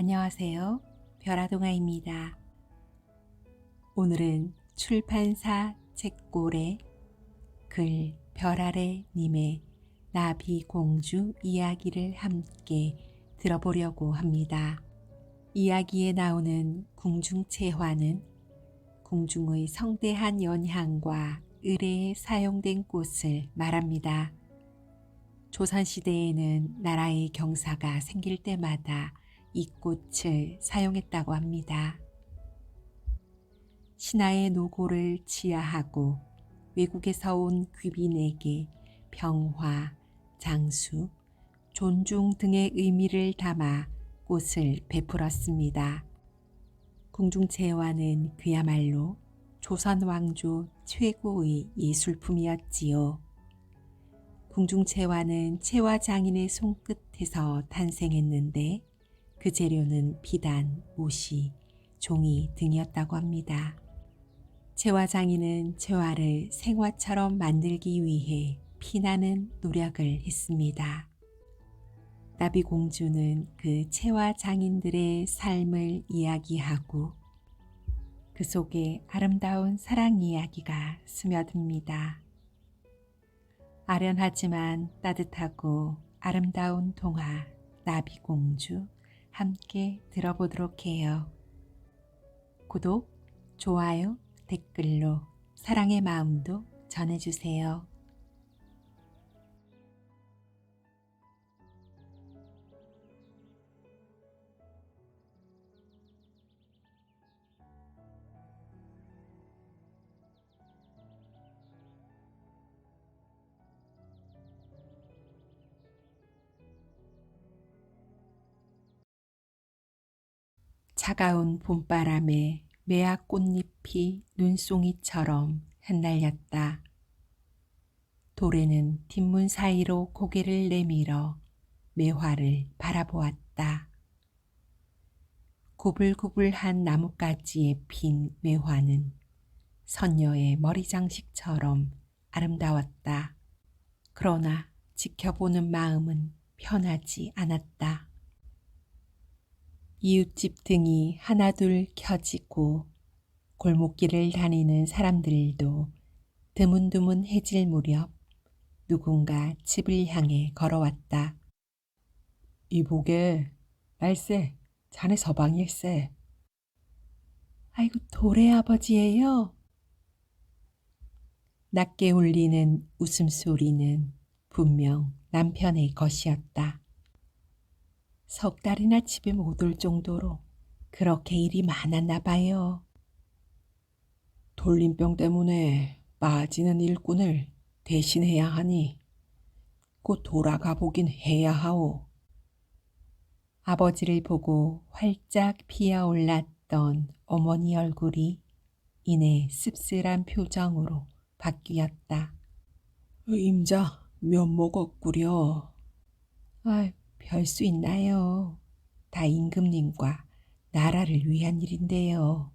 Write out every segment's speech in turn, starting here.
안녕하세요. 별아동아입니다. 오늘은 출판사 책골의 글 별아래 님의 나비공주 이야기를 함께 들어보려고 합니다. 이야기에 나오는 궁중채화는 궁중의 성대한 연향과 의례에 사용된 꽃을 말합니다. 조선시대에는 나라의 경사가 생길 때마다 이 꽃을 사용했다고 합니다. 신하의 노고를 치하하고 외국에서 온 귀빈에게 병화, 장수, 존중 등의 의미를 담아 꽃을 베풀었습니다. 궁중채화는 그야말로 조선 왕조 최고의 예술품이었지요. 궁중채화는 채화장인의 손끝에서 탄생했는데 그 재료는 비단, 모시, 종이 등이었다고 합니다. 채화장인은 채화를 생화처럼 만들기 위해 피나는 노력을 했습니다. 나비공주는 그 채화장인들의 삶을 이야기하고 그 속에 아름다운 사랑 이야기가 스며듭니다. 아련하지만 따뜻하고 아름다운 동화 나비공주 함께 들어보도록 해요. 구독, 좋아요, 댓글로 사랑의 마음도 전해주세요. 차가운 봄바람에 매화 꽃잎이 눈송이처럼 흩날렸다. 도래는 뒷문 사이로 고개를 내밀어 매화를 바라보았다. 구불구불한 나뭇가지에 핀 매화는 선녀의 머리 장식처럼 아름다웠다. 그러나 지켜보는 마음은 편하지 않았다. 이웃집 등이 하나둘 켜지고 골목길을 다니는 사람들도 드문드문해질 무렵 누군가 집을 향해 걸어왔다. 이보게, 말세, 자네 서방일세. 아이고, 도래 아버지예요. 낮게 울리는 웃음소리는 분명 남편의 것이었다. 석 달이나 집에 못 올 정도로 그렇게 일이 많았나 봐요. 돌림병 때문에 빠지는 일꾼을 대신해야 하니 곧 돌아가 보긴 해야 하오. 아버지를 보고 활짝 피어올랐던 어머니 얼굴이 이내 씁쓸한 표정으로 바뀌었다. 임자, 면목 없구려. 별 수 있나요? 다 임금님과 나라를 위한 일인데요.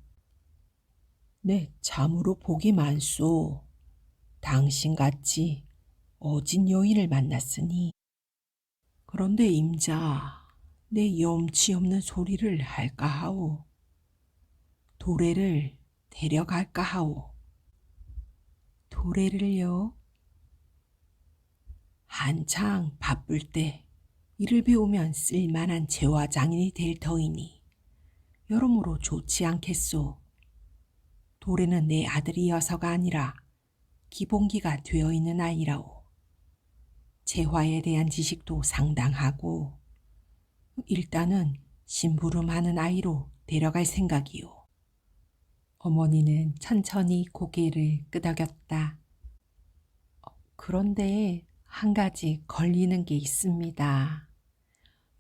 네, 참으로 복이 많소. 당신같이 어진 여인을 만났으니. 그런데 임자, 내 염치 없는 소리를 할까 하오. 도래를 데려갈까 하오. 도래를요? 한창 바쁠 때 일을 배우면 쓸만한 재화장인이 될 터이니 여러모로 좋지 않겠소. 도래는 내 아들이어서가 아니라 기본기가 되어 있는 아이라오. 재화에 대한 지식도 상당하고 일단은 심부름하는 아이로 데려갈 생각이오. 어머니는 천천히 고개를 끄덕였다. 그런데 한 가지 걸리는 게 있습니다.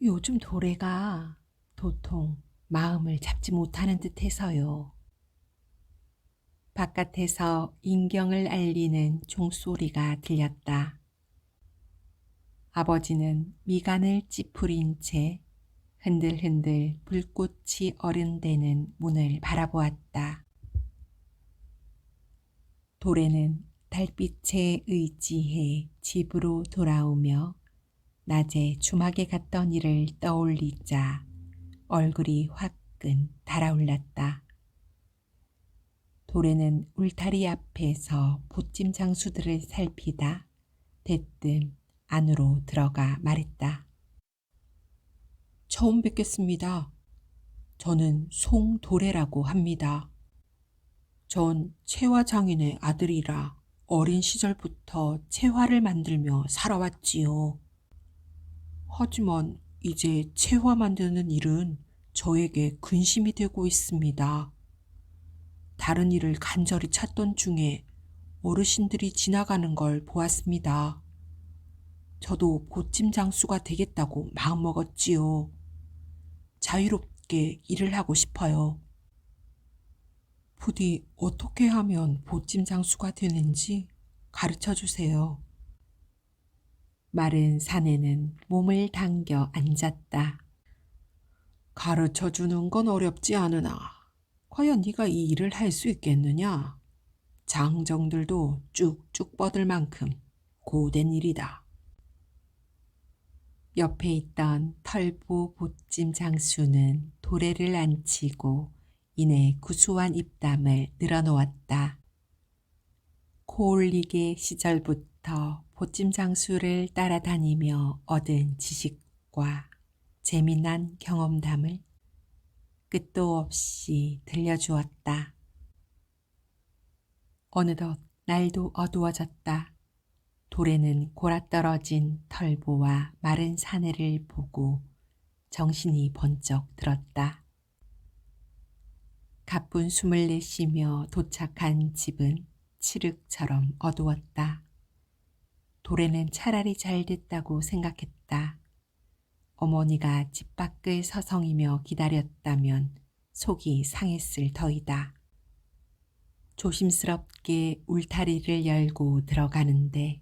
요즘 도래가 도통 마음을 잡지 못하는 듯해서요. 바깥에서 인경을 알리는 종소리가 들렸다. 아버지는 미간을 찌푸린 채 흔들흔들 불꽃이 어른대는 문을 바라보았다. 도래는 달빛에 의지해 집으로 돌아오며 낮에 주막에 갔던 일을 떠올리자 얼굴이 화끈 달아올랐다. 도래는 울타리 앞에서 보찜 장수들을 살피다 대뜸 안으로 들어가 말했다. 처음 뵙겠습니다. 저는 송도래라고 합니다. 전 채화 장인의 아들이라 어린 시절부터 채화를 만들며 살아왔지요. 하지만 이제 채화 만드는 일은 저에게 근심이 되고 있습니다. 다른 일을 간절히 찾던 중에 어르신들이 지나가는 걸 보았습니다. 저도 보찜 장수가 되겠다고 마음먹었지요. 자유롭게 일을 하고 싶어요. 부디 어떻게 하면 보찜 장수가 되는지 가르쳐 주세요. 마른 사내는 몸을 당겨 앉았다. 가르쳐 주는 건 어렵지 않으나 과연 네가 이 일을 할 수 있겠느냐? 장정들도 쭉쭉 뻗을 만큼 고된 일이다. 옆에 있던 털보 보찜 장수는 도래를 앉히고 이내 구수한 입담을 늘어놓았다. 코올리게 시절부터 보찜 장수를 따라다니며 얻은 지식과 재미난 경험담을 끝도 없이 들려주었다. 어느덧 날도 어두워졌다. 도래는 골아떨어진 털보와 마른 사내를 보고 정신이 번쩍 들었다. 가쁜 숨을 내쉬며 도착한 집은 칠흑처럼 어두웠다. 도래는 차라리 잘 됐다고 생각했다. 어머니가 집 밖을 서성이며 기다렸다면 속이 상했을 터이다. 조심스럽게 울타리를 열고 들어가는데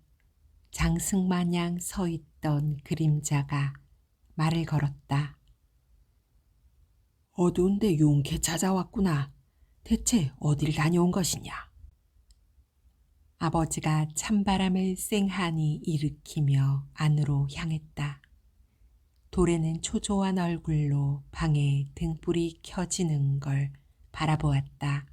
장승마냥 서 있던 그림자가 말을 걸었다. 어두운데 용케 찾아왔구나. 대체 어딜 다녀온 것이냐? 아버지가 찬바람을 쌩하니 일으키며 안으로 향했다. 도래는 초조한 얼굴로 방에 등불이 켜지는 걸 바라보았다.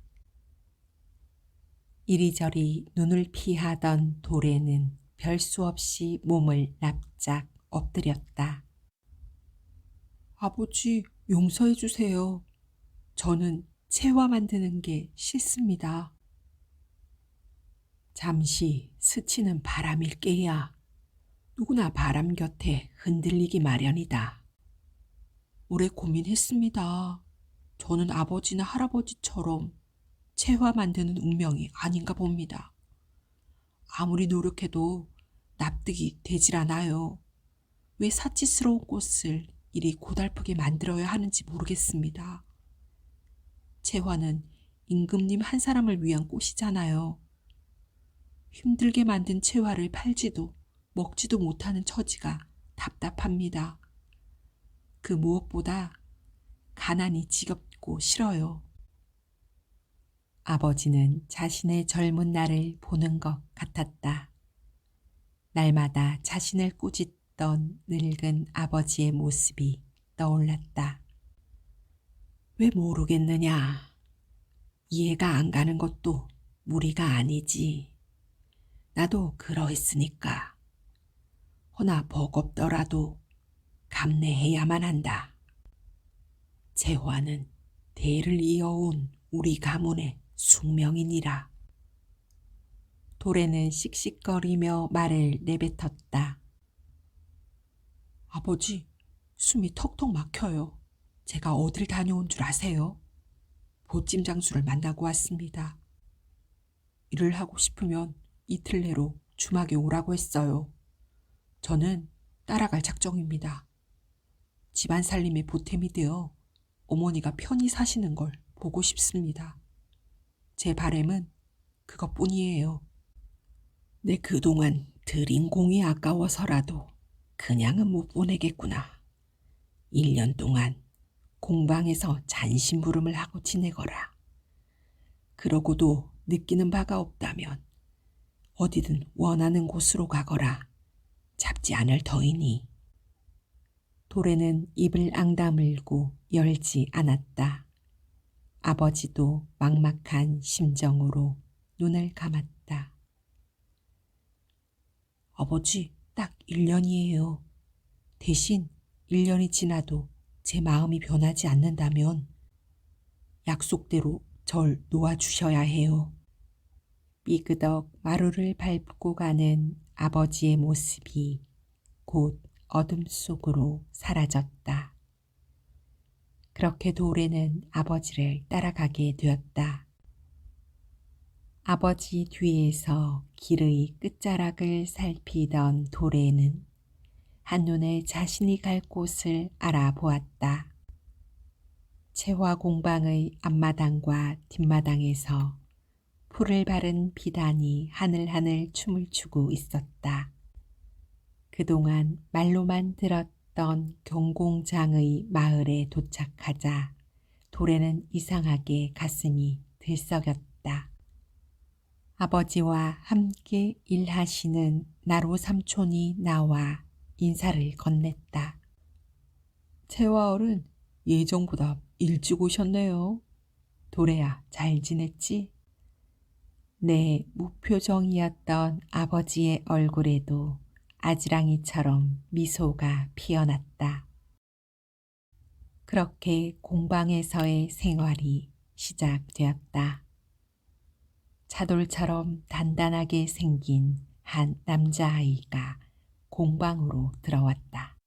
이리저리 눈을 피하던 도래는 별 수 없이 몸을 납작 엎드렸다. 아버지, 용서해 주세요. 저는 채화 만드는 게 싫습니다. 잠시 스치는 바람일게야. 누구나 바람 곁에 흔들리기 마련이다. 오래 고민했습니다. 저는 아버지나 할아버지처럼 채화 만드는 운명이 아닌가 봅니다. 아무리 노력해도 납득이 되질 않아요. 왜 사치스러운 꽃을 이리 고달프게 만들어야 하는지 모르겠습니다. 채화는 임금님 한 사람을 위한 꽃이잖아요. 힘들게 만든 채화를 팔지도 먹지도 못하는 처지가 답답합니다. 그 무엇보다 가난이 지겹고 싫어요. 아버지는 자신의 젊은 날을 보는 것 같았다. 날마다 자신을 꾸짖던 늙은 아버지의 모습이 떠올랐다. 왜 모르겠느냐? 이해가 안 가는 것도 무리가 아니지. 나도 그러했으니까. 허나 버겁더라도 감내해야만 한다. 재화는 대를 이어온 우리 가문의 숙명이니라. 도래는 씩씩거리며 말을 내뱉었다. 아버지, 숨이 턱턱 막혀요. 제가 어딜 다녀온 줄 아세요? 보찜 장수를 만나고 왔습니다. 일을 하고 싶으면 이틀 내로 주막에 오라고 했어요. 저는 따라갈 작정입니다. 집안 살림에 보탬이 되어 어머니가 편히 사시는 걸 보고 싶습니다. 제 바람은 그것뿐이에요. 내 그동안 들인 공이 아까워서라도 그냥은 못 보내겠구나. 1년 동안 공방에서 잔심부름을 하고 지내거라. 그러고도 느끼는 바가 없다면 어디든 원하는 곳으로 가거라. 잡지 않을 터이니. 도래는 입을 앙다물고 열지 않았다. 아버지도 막막한 심정으로 눈을 감았다. 아버지, 딱 1년이에요. 대신 1년이 지나도 제 마음이 변하지 않는다면 약속대로 절 놓아주셔야 해요. 삐그덕 마루를 밟고 가는 아버지의 모습이 곧 어둠 속으로 사라졌다. 그렇게 도래는 아버지를 따라가게 되었다. 아버지 뒤에서 길의 끝자락을 살피던 도래는 한눈에 자신이 갈 곳을 알아보았다. 채화 공방의 앞마당과 뒷마당에서 풀을 바른 비단이 하늘하늘 춤을 추고 있었다. 그동안 말로만 들었던 경공장의 마을에 도착하자 도래는 이상하게 가슴이 들썩였다. 아버지와 함께 일하시는 나로 삼촌이 나와 인사를 건넸다. 채화 어른, 예정보다 일찍 오셨네요. 도래야, 잘 지냈지? 내 무표정이었던 아버지의 얼굴에도 아지랑이처럼 미소가 피어났다. 그렇게 공방에서의 생활이 시작되었다. 차돌처럼 단단하게 생긴 한 남자아이가 공방으로 들어왔다.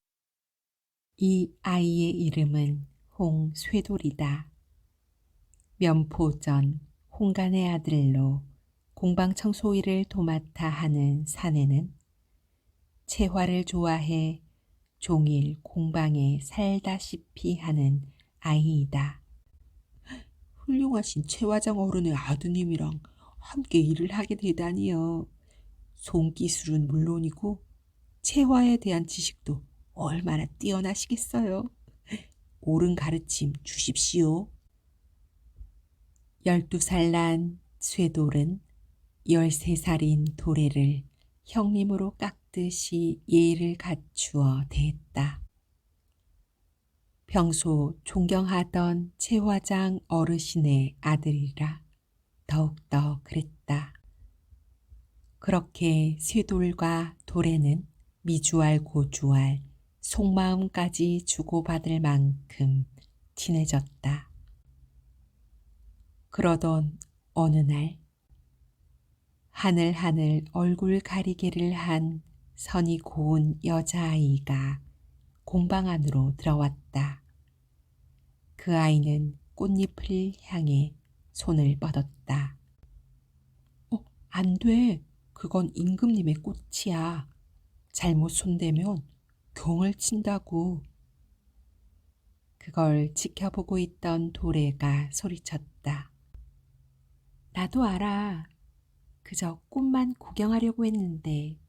이 아이의 이름은 홍쇠돌이다. 면포전 홍간의 아들로 공방 청소일을 도맡아 하는 사내는 채화를 좋아해 종일 공방에 살다시피 하는 아이이다. 훌륭하신 채화장 어른의 아드님이랑 함께 일을 하게 되다니요. 손기술은 물론이고 채화에 대한 지식도 얼마나 뛰어나시겠어요. 옳은 가르침 주십시오. 12살 난 쇠돌은 13살인 도래를 형님으로 깎듯이 예의를 갖추어 대했다. 평소 존경하던 채화장 어르신의 아들이라 더욱더 그랬다. 그렇게 쇠돌과 도래는 미주알 고주알 속마음까지 주고받을 만큼 친해졌다. 그러던 어느 날 하늘하늘 얼굴 가리개를 한 선이 고운 여자아이가 공방 안으로 들어왔다. 그 아이는 꽃잎을 향해 손을 뻗었다. 안 돼. 그건 임금님의 꽃이야. 잘못 손대면 경을 친다고. 그걸 지켜보고 있던 도래가 소리쳤다. 나도 알아. 그저 꽃만 구경하려고 했는데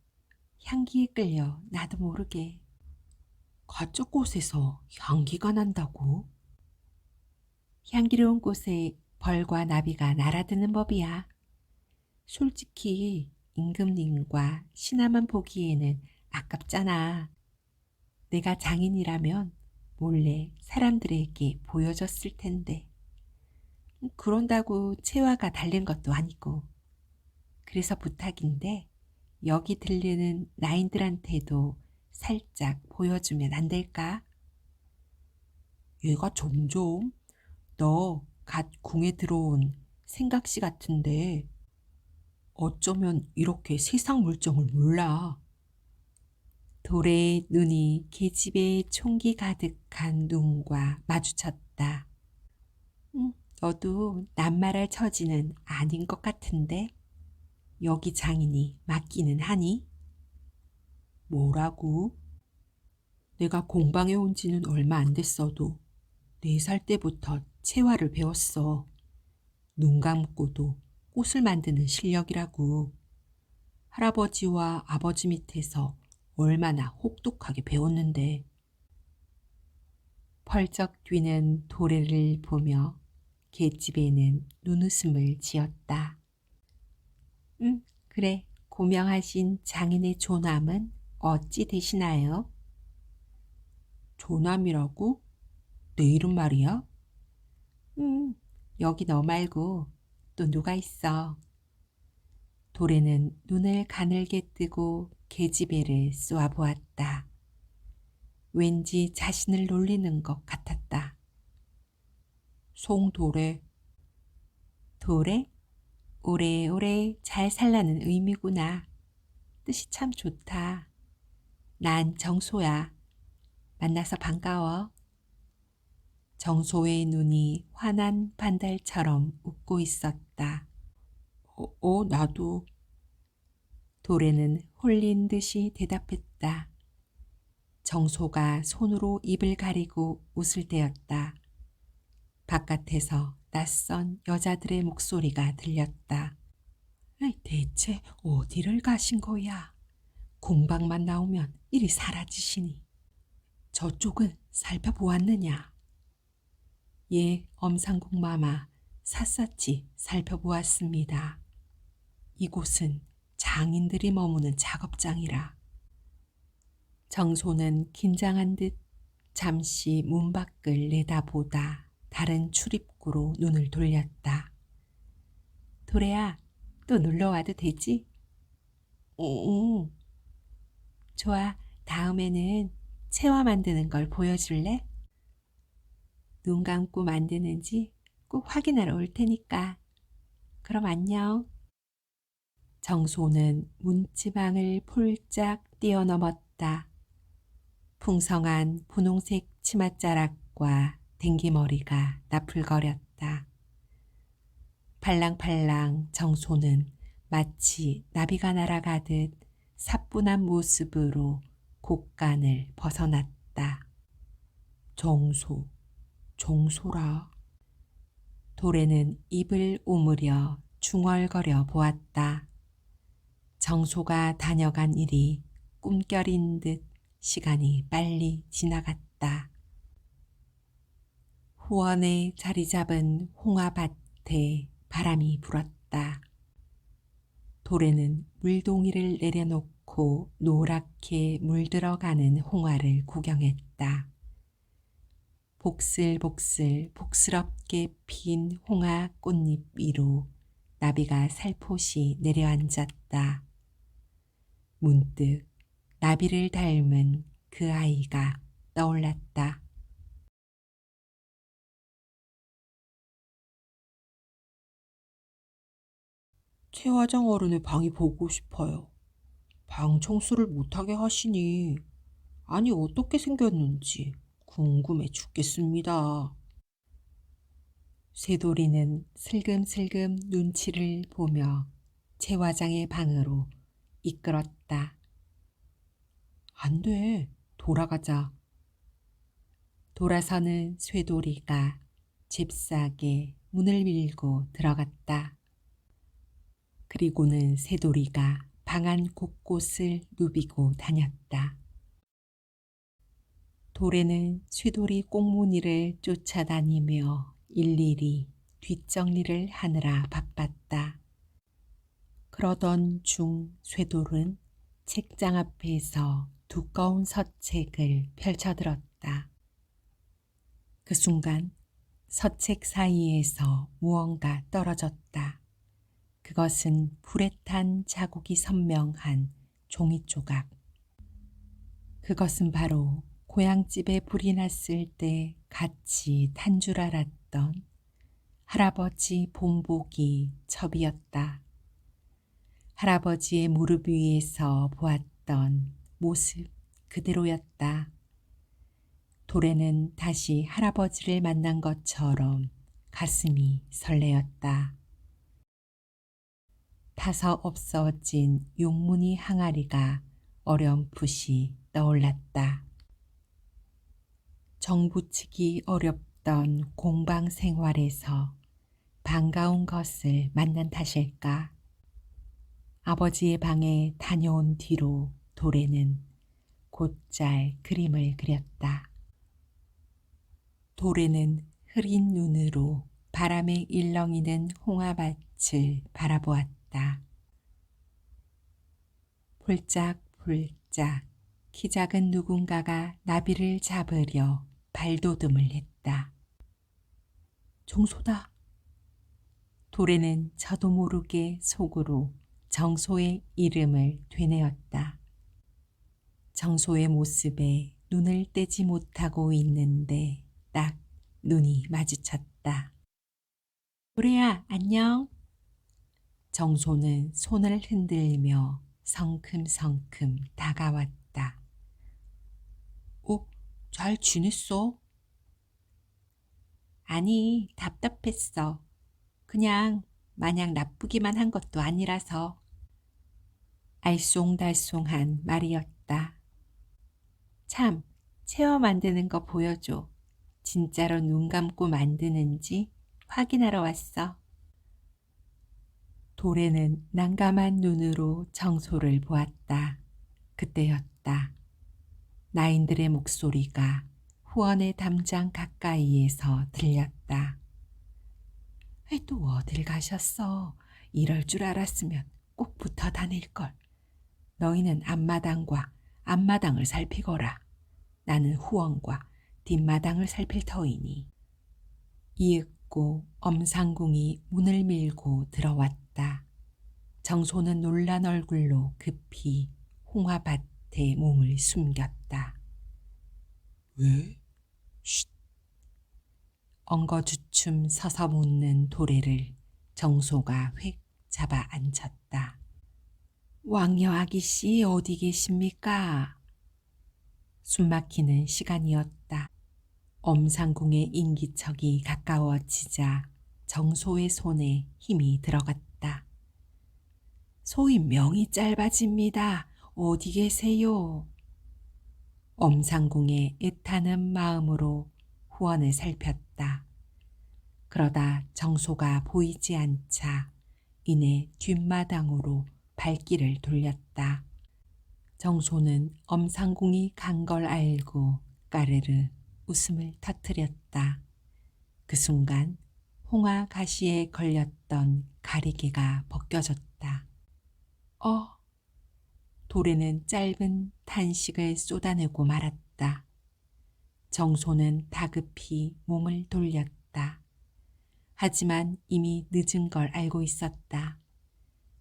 향기에 끌려 나도 모르게. 가짜 꽃에서 향기가 난다고? 향기로운 꽃에 벌과 나비가 날아드는 법이야. 솔직히 임금님과 신하만 보기에는 아깝잖아. 내가 장인이라면 몰래 사람들에게 보여줬을 텐데. 그런다고 채화가 달린 것도 아니고. 그래서 부탁인데 여기 들르는 라인들한테도 살짝 보여주면 안 될까? 얘가 점점 너 갓 궁에 들어온 생각시 같은데 어쩌면 이렇게 세상 물정을 몰라. 도래의 눈이 계집애의 총기 가득한 눈과 마주쳤다. 너도 낱말할 처지는 아닌 것 같은데 여기 장인이 맞기는 하니? 뭐라고? 내가 공방에 온 지는 얼마 안 됐어도 4살 때부터 채화를 배웠어. 눈 감고도 꽃을 만드는 실력이라고. 할아버지와 아버지 밑에서 얼마나 혹독하게 배웠는데. 펄쩍 뛰는 도래를 보며 갯집에는 눈웃음을 지었다. 그래. 고명하신 장인의 존함은 어찌 되시나요? 조남이라고? 내 이름 말이야? 응, 여기 너 말고 또 누가 있어? 도래는 눈을 가늘게 뜨고 계집애를 쏘아보았다. 왠지 자신을 놀리는 것 같았다. 송도래. 도래? 오래오래 잘 살라는 의미구나. 뜻이 참 좋다. 난 정소야. 만나서 반가워. 정소의 눈이 환한 반달처럼 웃고 있었다. 나도. 도래는 홀린 듯이 대답했다. 정소가 손으로 입을 가리고 웃을 때였다. 바깥에서 낯선 여자들의 목소리가 들렸다. 대체 어디를 가신 거야? 공방만 나오면 이리 사라지시니. 저쪽은 살펴보았느냐? 예, 엄상국 마마 샅샅이 살펴보았습니다. 이곳은 장인들이 머무는 작업장이라. 정소는 긴장한 듯 잠시 문 밖을 내다보다 다른 출입구로 눈을 돌렸다. 도래야, 또 놀러 와도 되지? 응. 좋아, 다음에는 체화 만드는 걸 보여줄래? 눈 감고 만드는지 꼭 확인하러 올 테니까. 그럼 안녕. 정소는 문지방을 폴짝 뛰어넘었다. 풍성한 분홍색 치맛자락과 댕기머리가 나풀거렸다. 팔랑팔랑 정소는 마치 나비가 날아가듯 사뿐한 모습으로 곡간을 벗어났다. 정소라. 도래는 입을 오므려 중얼거려 보았다. 정소가 다녀간 일이 꿈결인 듯 시간이 빨리 지나갔다. 후원에 자리 잡은 홍화밭에 바람이 불었다. 도래는 물동이를 내려놓고 노랗게 물들어가는 홍화를 구경했다. 복슬복슬 복스럽게 핀 홍화 꽃잎 위로 나비가 살포시 내려앉았다. 문득 나비를 닮은 그 아이가 떠올랐다. 최 화장 어른의 방이 보고 싶어요. 방 청소를 못하게 하시니 아니 어떻게 생겼는지 궁금해 죽겠습니다. 쇠돌이는 슬금슬금 눈치를 보며 최 화장의 방으로 이끌었다. 안 돼. 돌아가자. 돌아서는 쇠돌이가 잽싸게 문을 밀고 들어갔다. 그리고는 새돌이가 방 안 곳곳을 누비고 다녔다. 도래는 쇠돌이 꽁무니를 쫓아다니며 일일이 뒷정리를 하느라 바빴다. 그러던 중 쇠돌은 책장 앞에서 두꺼운 서책을 펼쳐들었다. 그 순간 서책 사이에서 무언가 떨어졌다. 그것은 불에 탄 자국이 선명한 종이 조각. 그것은 바로 고향집에 불이 났을 때 같이 탄 줄 알았던 할아버지 본보기 첩이었다. 할아버지의 무릎 위에서 보았던 모습 그대로였다. 도래는 다시 할아버지를 만난 것처럼 가슴이 설레었다. 타서 없어진 용문이 항아리가 어렴풋이 떠올랐다. 정붙이기 어렵던 공방 생활에서 반가운 것을 만난 탓일까? 아버지의 방에 다녀온 뒤로 도래는 곧잘 그림을 그렸다. 도래는 흐린 눈으로 바람에 일렁이는 홍화밭을 바라보았다. 폴짝폴짝 키 작은 누군가가 나비를 잡으려 발돋움을 했다. 정소다. 도래는 저도 모르게 속으로 정소의 이름을 되뇌었다. 정소의 모습에 눈을 떼지 못하고 있는데 딱 눈이 마주쳤다. 도래야, 안녕. 정소는 손을 흔들며 성큼성큼 다가왔다. 잘 지냈어? 아니, 답답했어. 그냥 마냥 나쁘기만 한 것도 아니라서. 알쏭달쏭한 말이었다. 참, 체어 만드는 거 보여줘. 진짜로 눈 감고 만드는지 확인하러 왔어. 도래는 난감한 눈으로 정소를 보았다. 그때였다. 나인들의 목소리가 후원의 담장 가까이에서 들렸다. 또 어딜 가셨어? 이럴 줄 알았으면 꼭 붙어 다닐걸. 너희는 앞마당을 살피거라. 나는 후원과 뒷마당을 살필 터이니. 이윽고 엄상궁이 문을 밀고 들어왔다. 정소는 놀란 얼굴로 급히 홍화밭에 몸을 숨겼다. 왜? 쉿. 엉거주춤 서서 묻는 도래를 정소가 휙 잡아 앉혔다. 왕여 아기씨 어디 계십니까? 숨막히는 시간이었다. 엄상궁의 인기척이 가까워지자 정소의 손에 힘이 들어갔다. 소위 명이 짧아집니다. 어디 계세요? 엄상궁의 애타는 마음으로 후원을 살폈다. 그러다 정소가 보이지 않자 이내 뒷마당으로 발길을 돌렸다. 정소는 엄상궁이 간 걸 알고 까르르 웃음을 터뜨렸다. 그 순간 홍화 가시에 걸렸던 가리개가 벗겨졌다. 도래는 짧은 탄식을 쏟아내고 말았다. 정소는 다급히 몸을 돌렸다. 하지만 이미 늦은 걸 알고 있었다.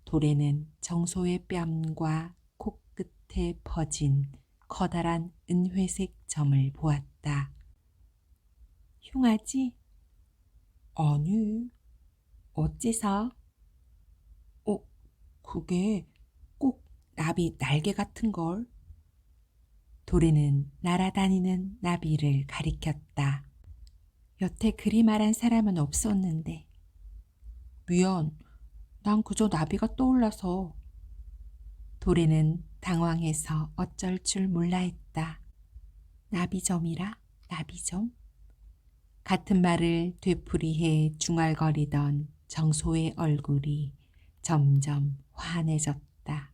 도래는 정소의 뺨과 코끝에 퍼진 커다란 은회색 점을 보았다. 흉하지? 아니, 어째서? 그게 꼭 나비 날개 같은걸? 도래는 날아다니는 나비를 가리켰다. 여태 그리 말한 사람은 없었는데. 미안, 난 그저 나비가 떠올라서. 도래는 당황해서 어쩔 줄 몰라 했다. 나비점이라? 나비점? 같은 말을 되풀이해 중얼거리던 정소의 얼굴이 점점 환해졌다.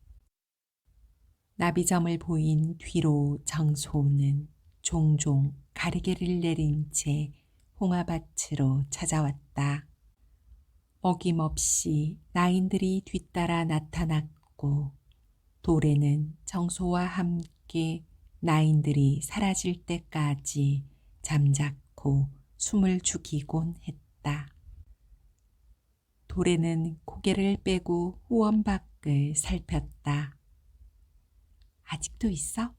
나비점을 보인 뒤로 정소는 종종 가리개를 내린 채 홍화밭으로 찾아왔다. 어김없이 나인들이 뒤따라 나타났고 도래는 정소와 함께 나인들이 사라질 때까지 잠자코 숨을 죽이곤 했다. 도래는 고개를 빼고 후원 밖을 살폈다. 아직도 있어?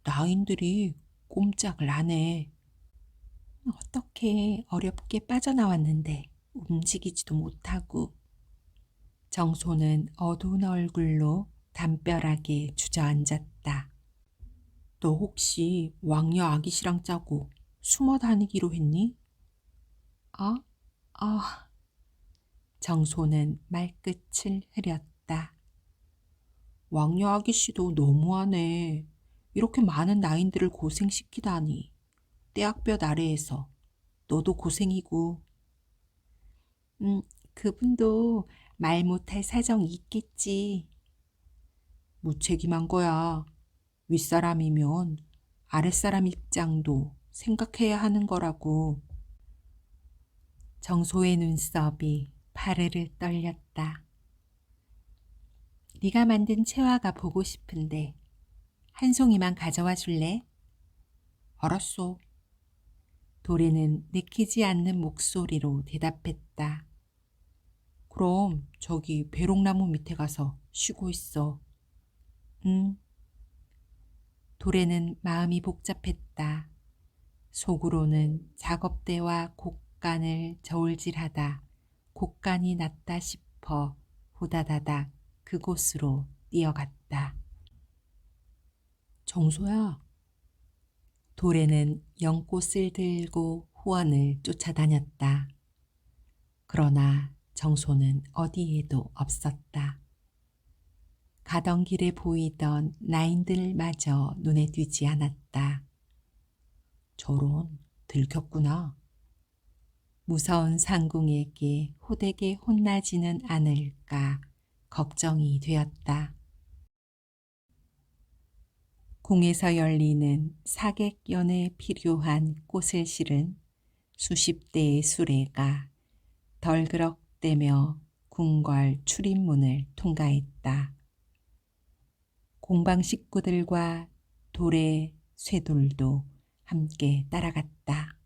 나인들이 꼼짝을 안 해. 어떻게 어렵게 빠져나왔는데 움직이지도 못하고. 정소는 어두운 얼굴로 담벼락에 주저앉았다. 너 혹시 왕여 아기씨랑 짜고 숨어 다니기로 했니? 정소는 말끝을 흐렸다. 왕여 아기씨도 너무하네. 이렇게 많은 나인들을 고생시키다니. 떼약볕 아래에서 너도 고생이고. 그분도 말 못할 사정이 있겠지. 무책임한 거야. 윗사람이면 아랫사람 입장도 생각해야 하는 거라고. 정소의 눈썹이 파르르 떨렸다. 네가 만든 채화가 보고 싶은데 한 송이만 가져와 줄래? 알았어. 도래는 내키지 않는 목소리로 대답했다. 그럼 저기 배롱나무 밑에 가서 쉬고 있어. 응. 도래는 마음이 복잡했다. 속으로는 작업대와 곡간을 저울질하다 곡간이 났다 싶어 후다다닥 그곳으로 뛰어갔다. 정소야. 도래는 연꽃을 들고 후원을 쫓아다녔다. 그러나 정소는 어디에도 없었다. 가던 길에 보이던 라인들마저 눈에 띄지 않았다. 저런, 들켰구나. 무서운 상궁에게 호되게 혼나지는 않을까 걱정이 되었다. 궁에서 열리는 사객연에 필요한 꽃을 실은 수십 대의 수레가 덜그럭대며 궁궐 출입문을 통과했다. 공방 식구들과 도래 쇠돌도 함께 따라갔다.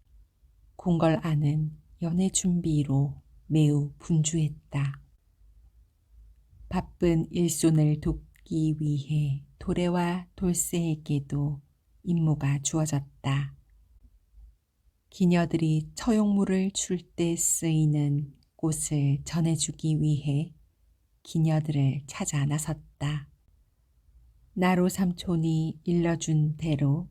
궁궐 안은 연애 준비로 매우 분주했다. 바쁜 일손을 돕기 위해 도래와 돌쇠에게도 임무가 주어졌다. 기녀들이 처용물을 줄 때 쓰이는 꽃을 전해주기 위해 기녀들을 찾아 나섰다. 나로 삼촌이 일러준 대로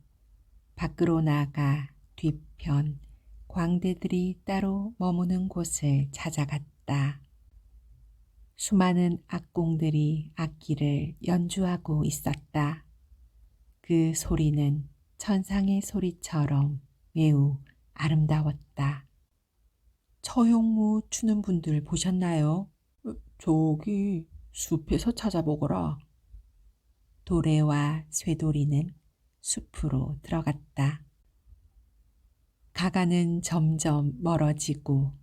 밖으로 나가 뒤편 광대들이 따로 머무는 곳을 찾아갔다. 수많은 악공들이 악기를 연주하고 있었다. 그 소리는 천상의 소리처럼 매우 아름다웠다. 처용무 추는 분들 보셨나요? 저기 숲에서 찾아보거라. 도래와 쇠돌이는 숲으로 들어갔다. 가가는 점점 멀어지고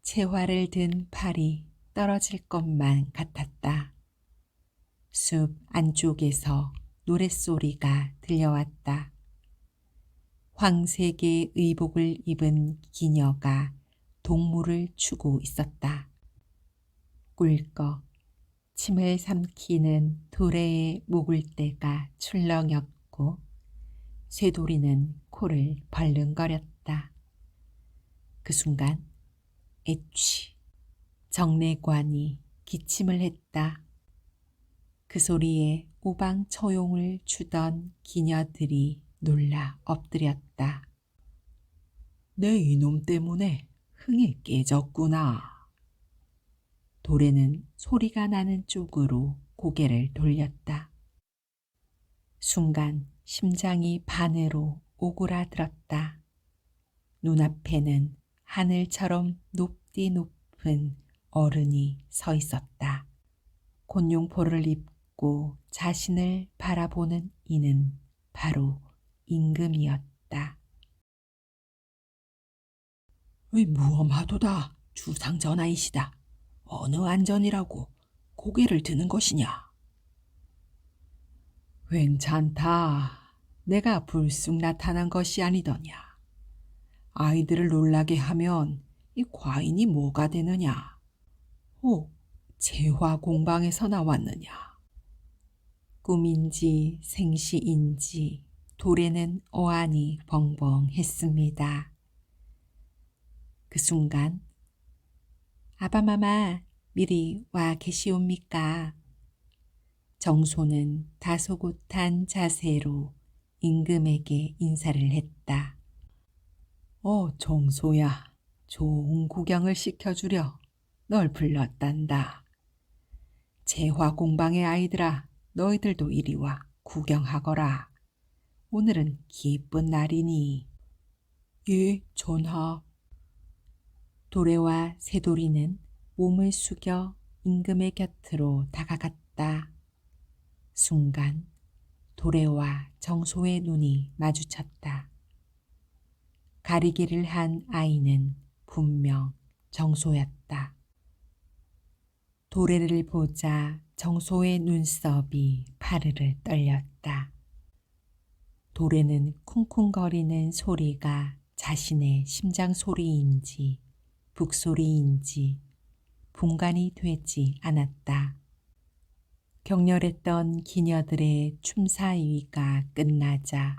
채화를 든 팔이 떨어질 것만 같았다. 숲 안쪽에서 노랫소리가 들려왔다. 황색의 의복을 입은 기녀가 동물을 추고 있었다. 꿀꺽 침을 삼키는 도래의 목을대가 출렁였고 쇠돌이는 코를 벌렁거렸다. 그 순간 애취 정내관이 기침을 했다. 그 소리에 오방처용을 추던 기녀들이 놀라 엎드렸다. 내 이놈 때문에 흥이 깨졌구나. 도래는 소리가 나는 쪽으로 고개를 돌렸다. 순간 심장이 반으로 오그라들었다. 눈앞에는 하늘처럼 높디 높은 어른이 서 있었다. 곤룡포를 입고 자신을 바라보는 이는 바로 임금이었다. 무엄하도다. 주상전하이시다. 어느 안전이라고 고개를 드는 것이냐. 괜찮다. 내가 불쑥 나타난 것이 아니더냐. 아이들을 놀라게 하면 이 과인이 뭐가 되느냐. 재화 공방에서 나왔느냐. 꿈인지 생시인지 도래는 어안이 벙벙했습니다. 그 순간 아바마마 미리 와 계시옵니까? 정소는 다소곳한 자세로 임금에게 인사를 했다. 정소야. 좋은 구경을 시켜주려 널 불렀단다. 재화 공방의 아이들아, 너희들도 이리 와 구경하거라. 오늘은 기쁜 날이니. 예, 전하. 도래와 쇠돌이는 몸을 숙여 임금의 곁으로 다가갔다. 순간 도래와 정소의 눈이 마주쳤다. 가리기를 한 아이는 분명 정소였다. 도래를 보자 정소의 눈썹이 파르르 떨렸다. 돌에는 쿵쿵거리는 소리가 자신의 심장 소리인지 북소리인지 분간이 되지 않았다. 격렬했던 기녀들의 춤사위가 끝나자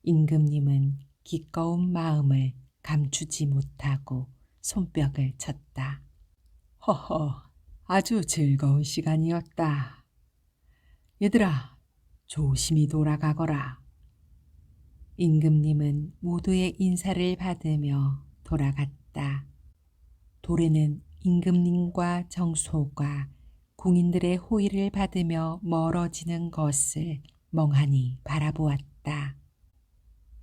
임금님은 기꺼운 마음을 감추지 못하고 손뼉을 쳤다. 허허, 아주 즐거운 시간이었다. 얘들아, 조심히 돌아가거라. 임금님은 모두의 인사를 받으며 돌아갔다. 돌에는 임금님과 정소가 궁인들의 호의를 받으며 멀어지는 것을 멍하니 바라보았다.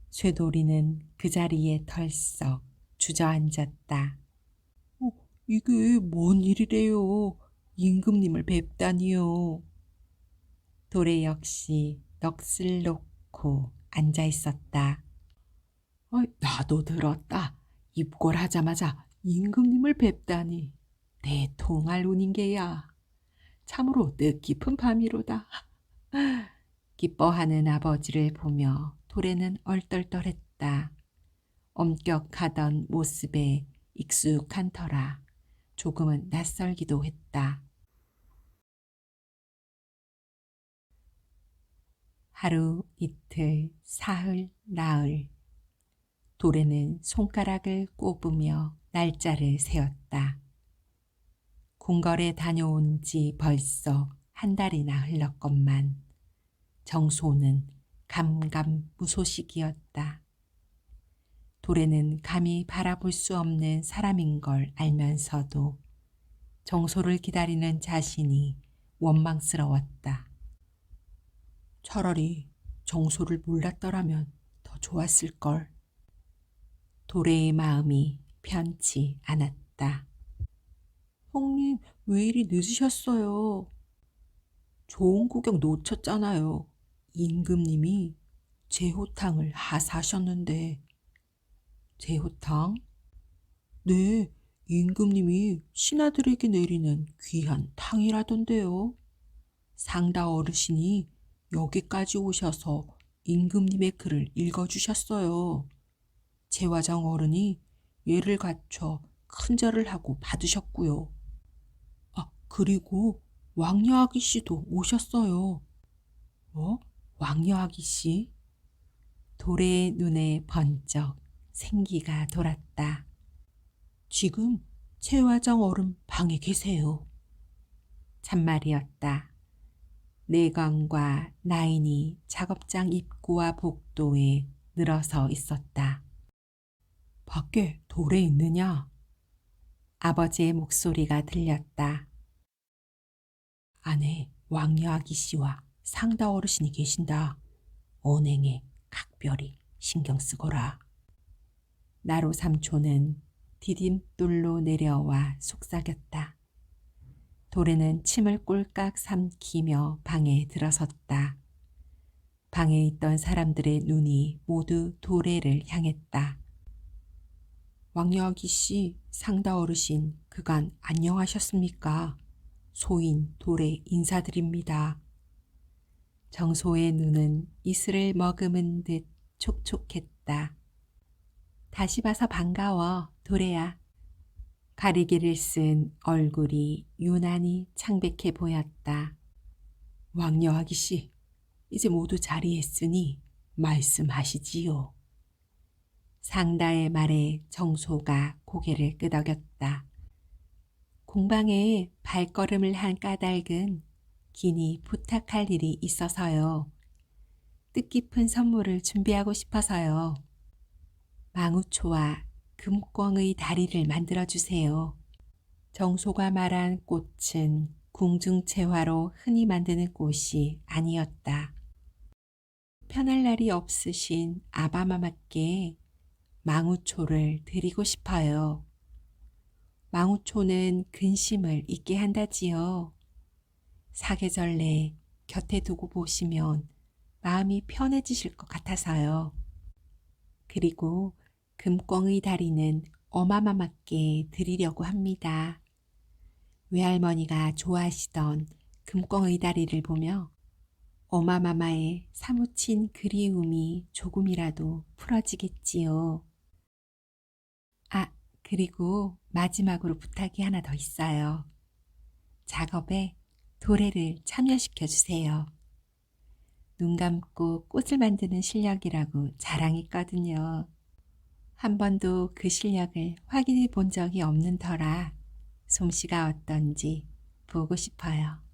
쇠돌이는 그 자리에 털썩 주저앉았다. 이게 뭔 일이래요? 임금님을 뵙다니요. 돌에 역시 넋을 놓고 앉아 있었다. 나도 들었다. 입궐하자마자 임금님을 뵙다니. 내 통할 운인 게야. 참으로 뜻깊은 밤이로다. 기뻐하는 아버지를 보며 돌에는 얼떨떨했다. 엄격하던 모습에 익숙한 터라 조금은 낯설기도 했다. 하루, 이틀, 사흘, 나흘. 돌에는 손가락을 꼽으며 날짜를 세었다. 궁궐에 다녀온 지 벌써 한 달이나 흘렀건만 정소는 감감무소식이었다. 돌에는 감히 바라볼 수 없는 사람인 걸 알면서도 정소를 기다리는 자신이 원망스러웠다. 차라리 정소를 몰랐더라면 더 좋았을걸. 도래의 마음이 편치 않았다. 형님, 왜 이리 늦으셨어요? 좋은 구경 놓쳤잖아요. 임금님이 제호탕을 하사하셨는데. 제호탕? 네, 임금님이 신하들에게 내리는 귀한 탕이라던데요. 상다 어르신이 여기까지 오셔서 임금님의 글을 읽어주셨어요. 제화정 어른이 예를 갖춰 큰절을 하고 받으셨고요. 그리고 왕여아기 씨도 오셨어요. 왕여아기 씨? 도래의 눈에 번쩍 생기가 돌았다. 지금 채화정 어른 방에 계세요. 참말이었다. 내광과 나인이 작업장 입구와 복도에 늘어서 있었다. 밖에 돌에 있느냐? 아버지의 목소리가 들렸다. 안에 왕여아기 씨와 상다 어르신이 계신다. 언행에 각별히 신경 쓰거라. 나로 삼촌은 디딤돌로 내려와 속삭였다. 도래는 침을 꼴깍 삼키며 방에 들어섰다. 방에 있던 사람들의 눈이 모두 도래를 향했다. 왕여아기 씨, 상다 어르신, 그간 안녕하셨습니까? 소인 도래 인사드립니다. 정소의 눈은 이슬을 머금은 듯 촉촉했다. 다시 봐서 반가워, 도래야. 가리개를 쓴 얼굴이 유난히 창백해 보였다. 왕여아기 씨, 이제 모두 자리에 있으니 말씀하시지요. 상다의 말에 정소가 고개를 끄덕였다. 공방에 발걸음을 한 까닭은 긴히 부탁할 일이 있어서요. 뜻깊은 선물을 준비하고 싶어서요. 망우초와 금꿩의 다리를 만들어주세요. 정소가 말한 꽃은 궁중채화로 흔히 만드는 꽃이 아니었다. 편할 날이 없으신 아바마마께 망우초를 드리고 싶어요. 망우초는 근심을 잊게 한다지요. 사계절내 곁에 두고 보시면 마음이 편해지실 것 같아서요. 그리고 금꿩의 다리는 어마마마께 드리려고 합니다. 외할머니가 좋아하시던 금꿩의 다리를 보며 어마마마의 사무친 그리움이 조금이라도 풀어지겠지요. 아, 그리고 마지막으로 부탁이 하나 더 있어요. 작업에 도래를 참여시켜 주세요. 눈 감고 꽃을 만드는 실력이라고 자랑했거든요. 한 번도 그 실력을 확인해 본 적이 없는 터라 솜씨가 어떤지 보고 싶어요.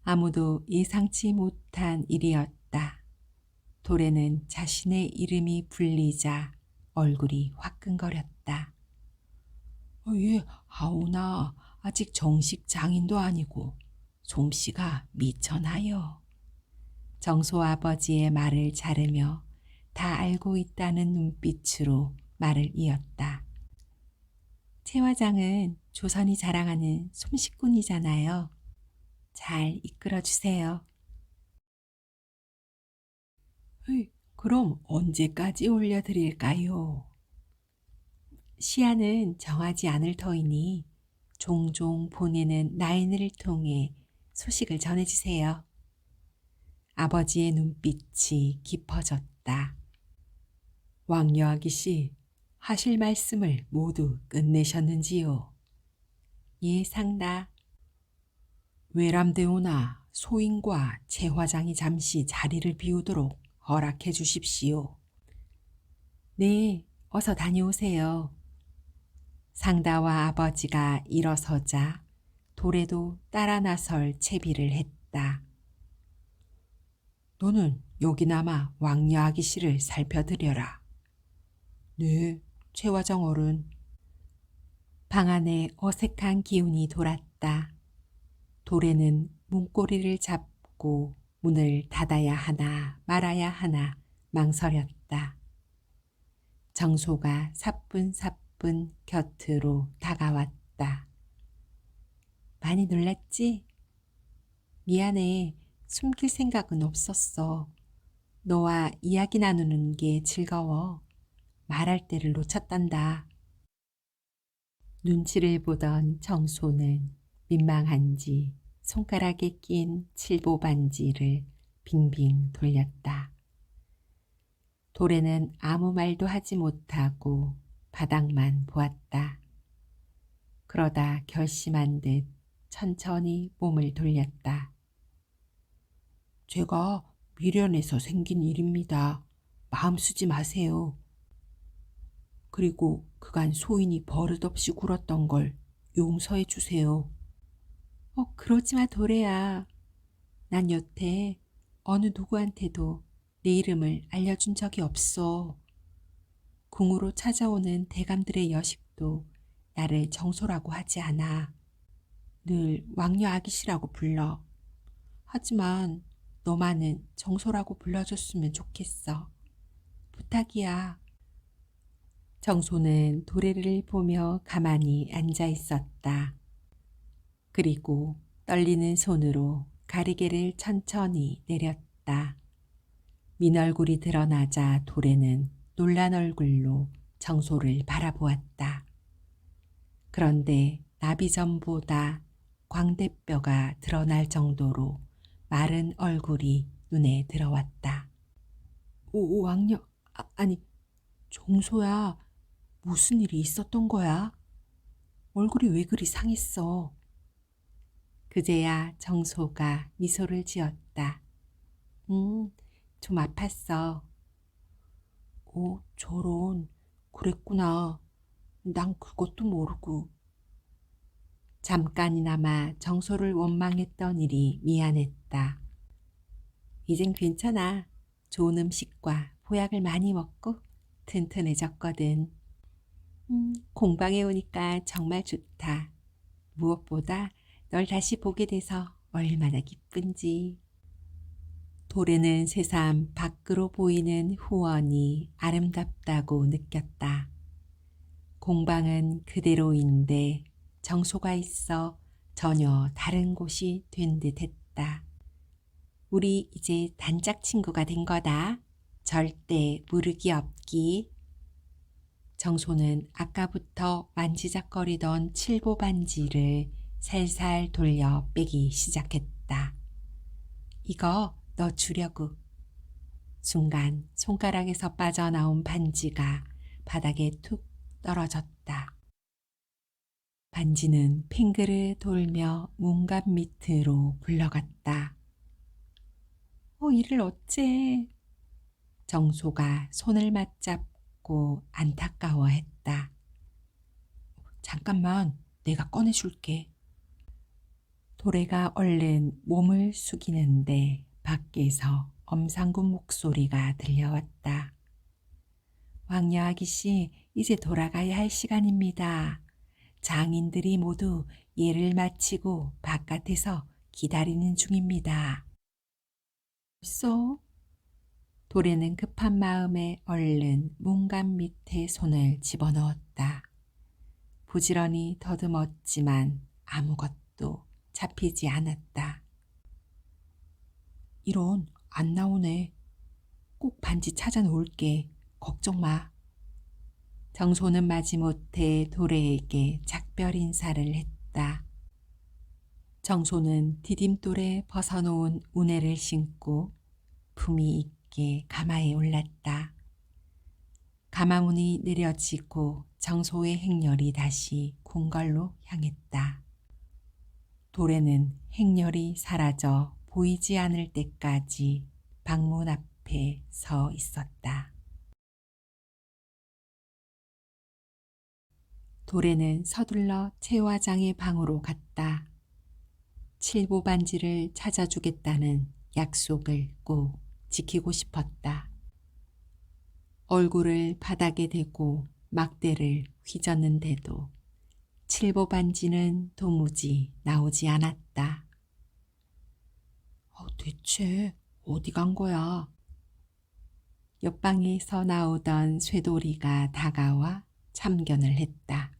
아무도 예상치 못한 일이었다. 도래는 자신의 이름이 불리자 얼굴이 화끈거렸다. 예, 아오나 아직 정식 장인도 아니고 솜씨가 미천하여. 정소 아버지의 말을 자르며 다 알고 있다는 눈빛으로 말을 이었다. 최 화장은 조선이 자랑하는 솜씨꾼이잖아요. 잘 이끌어주세요. 그럼 언제까지 올려드릴까요? 시한은 정하지 않을 터이니 종종 보내는 라인을 통해 소식을 전해주세요. 아버지의 눈빛이 깊어졌다. 왕여아기 씨, 하실 말씀을 모두 끝내셨는지요? 예, 상다. 외람되오나 소인과 제 화장이 잠시 자리를 비우도록 허락해 주십시오. 네, 어서 다녀오세요. 상다와 아버지가 일어서자 도래도 따라 나설 채비를 했다. 너는 여기나마 왕여아기 씨를 살펴드려라. 네, 최화정 어른. 방 안에 어색한 기운이 돌았다. 도래는 문고리를 잡고 문을 닫아야 하나 말아야 하나 망설였다. 정소가 사뿐사뿐 곁으로 다가왔다. 많이 놀랐지? 미안해. 숨길 생각은 없었어. 너와 이야기 나누는 게 즐거워. 말할 때를 놓쳤단다. 눈치를 보던 정소는 민망한지 손가락에 낀 칠보 반지를 빙빙 돌렸다. 도래는 아무 말도 하지 못하고 바닥만 보았다. 그러다 결심한 듯 천천히 몸을 돌렸다. 제가 미련해서 생긴 일입니다. 마음 쓰지 마세요. 그리고 그간 소인이 버릇없이 굴었던 걸 용서해 주세요. 그러지 마, 도래야. 난 여태 어느 누구한테도 내 이름을 알려준 적이 없어. 궁으로 찾아오는 대감들의 여식도 나를 정소라고 하지 않아. 늘 왕녀 아기씨라고 불러. 하지만 너만은 정소라고 불러줬으면 좋겠어. 부탁이야. 정소는 도래를 보며 가만히 앉아 있었다. 그리고 떨리는 손으로 가리개를 천천히 내렸다. 민얼굴이 드러나자 도래는 놀란 얼굴로 정소를 바라보았다. 그런데 나비전보다 광대뼈가 드러날 정도로 마른 얼굴이 눈에 들어왔다. 오, 왕녀, 아니, 정소야, 무슨 일이 있었던 거야? 얼굴이 왜 그리 상했어? 그제야 정소가 미소를 지었다. 좀 아팠어. 오, 저런, 그랬구나. 난 그것도 모르고. 잠깐이나마 정소를 원망했던 일이 미안했다. 이젠 괜찮아. 좋은 음식과 보약을 많이 먹고 튼튼해졌거든. 공방에 오니까 정말 좋다. 무엇보다 널 다시 보게 돼서 얼마나 기쁜지. 도래는 새삼 밖으로 보이는 후원이 아름답다고 느꼈다. 공방은 그대로인데 정소가 있어 전혀 다른 곳이 된 듯했다. 우리 이제 단짝 친구가 된 거다. 절대 무르기 없기. 정소는 아까부터 만지작거리던 칠보 반지를 살살 돌려 빼기 시작했다. 이거 너 주려고. 순간 손가락에서 빠져나온 반지가 바닥에 툭 떨어졌다. 반지는 핑그를 돌며 문갑 밑으로 굴러갔다. 이를 어째? 정소가 손을 맞잡고 안타까워했다. 잠깐만, 내가 꺼내줄게. 도래가 얼른 몸을 숙이는데 밖에서 엄상군 목소리가 들려왔다. 왕녀 아기씨, 이제 돌아가야 할 시간입니다. 장인들이 모두 예를 마치고 바깥에서 기다리는 중입니다. 벌써? 도래는 급한 마음에 얼른 문갑 밑에 손을 집어넣었다. 부지런히 더듬었지만 아무것도 잡히지 않았다. 이런, 안 나오네. 꼭 반지 찾아 놓을게. 걱정 마. 정소는 마지못해 도래에게 작별 인사를 했다. 정소는 디딤돌에 벗어놓은 우내를 신고 품위 있게 가마에 올랐다. 가마문이 내려지고 정소의 행렬이 다시 궁궐로 향했다. 도래는 행렬이 사라져 보이지 않을 때까지 방문 앞에 서 있었다. 도래는 서둘러 채화장의 방으로 갔다. 칠보 반지를 찾아주겠다는 약속을 꼭 지키고 싶었다. 얼굴을 바닥에 대고 막대를 휘젓는데도 칠보 반지는 도무지 나오지 않았다. 대체 어디 간 거야? 옆방에서 나오던 쇠돌이가 다가와 참견을 했다.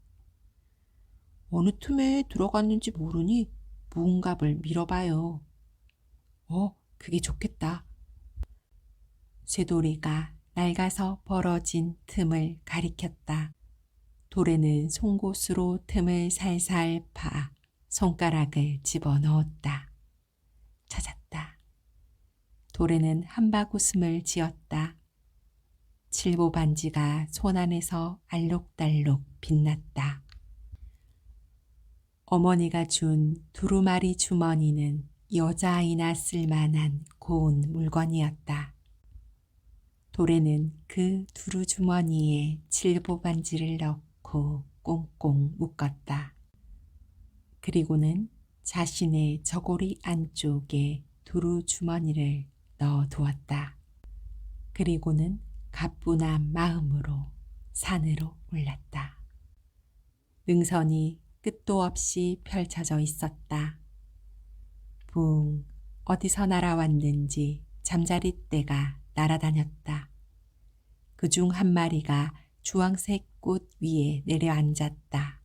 어느 틈에 들어갔는지 모르니 무은갑을 밀어봐요. 그게 좋겠다. 쇠돌이가 낡아서 벌어진 틈을 가리켰다. 도래는 송곳으로 틈을 살살 파 손가락을 집어넣었다. 찾았다. 도래는 한바구음을 지었다. 칠보 반지가 손 안에서 알록달록 빛났다. 어머니가 준 두루마리 주머니는 여자아이나 쓸만한 고운 물건이었다. 도래는 그 두루 주머니에 칠보 반지를 넣고 꽁꽁 묶었다. 그리고는 자신의 저고리 안쪽에 두루 주머니를 넣어두었다. 그리고는 가뿐한 마음으로 산으로 올랐다. 능선이 끝도 없이 펼쳐져 있었다. 붕, 어디서 날아왔는지 잠자리떼가 날아다녔다. 그중 한 마리가 주황색 꽃 위에 내려앉았다.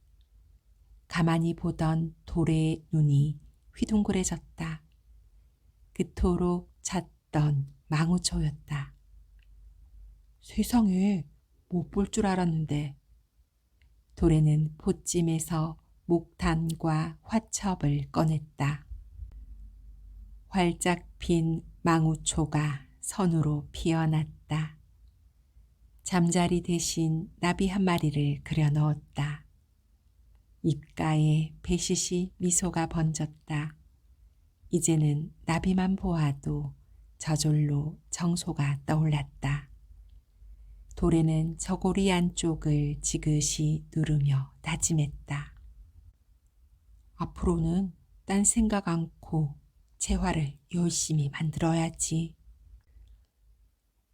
가만히 보던 도래의 눈이 휘둥그레졌다. 그토록 찾던 망우초였다. 세상에, 못 볼 줄 알았는데. 도래는 보찜에서 목탄과 화첩을 꺼냈다. 활짝 핀 망우초가 선으로 피어났다. 잠자리 대신 나비 한 마리를 그려 넣었다. 입가에 배시시 미소가 번졌다. 이제는 나비만 보아도 저절로 정소가 떠올랐다. 도래는 저고리 안쪽을 지그시 누르며 다짐했다. 앞으로는 딴 생각 않고 재화를 열심히 만들어야지.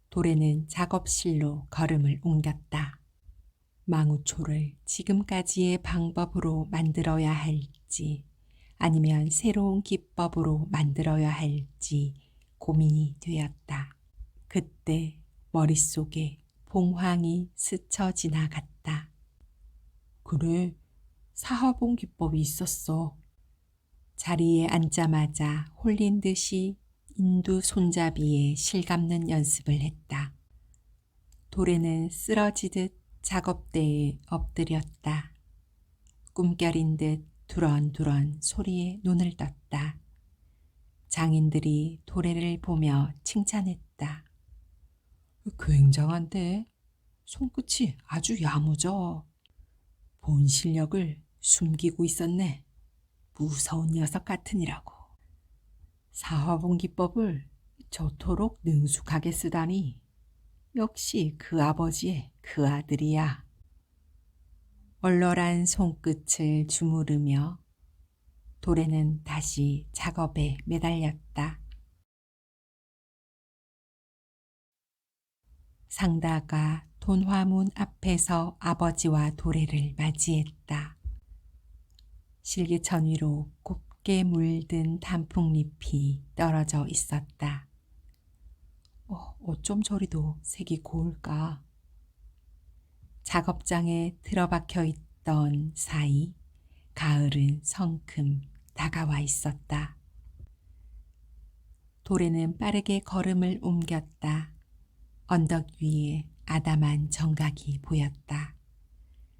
도래는 작업실로 걸음을 옮겼다. 망우초를 지금까지의 방법으로 만들어야 할지 아니면 새로운 기법으로 만들어야 할지 고민이 되었다. 그때 머릿속에 봉황이 스쳐 지나갔다. 그래, 사화봉 기법이 있었어. 자리에 앉자마자 홀린 듯이 인두 손잡이에 실감는 연습을 했다. 도래는 쓰러지듯 작업대에 엎드렸다. 꿈결인 듯 두런두런 소리에 눈을 떴다. 장인들이 도래를 보며 칭찬했다. 굉장한데? 손끝이 아주 야무져. 본 실력을 숨기고 있었네. 무서운 녀석 같으니라고. 사화봉 기법을 저토록 능숙하게 쓰다니. 역시 그 아버지의 그 아들이야. 얼얼한 손끝을 주무르며 도래는 다시 작업에 매달렸다. 상다가 돈화문 앞에서 아버지와 도래를 맞이했다. 실개천 위로 곱게 물든 단풍잎이 떨어져 있었다. 어쩜 저리도 색이 고울까. 작업장에 틀어박혀 있던 사이 가을은 성큼 다가와 있었다. 도래는 빠르게 걸음을 옮겼다. 언덕 위에 아담한 정각이 보였다.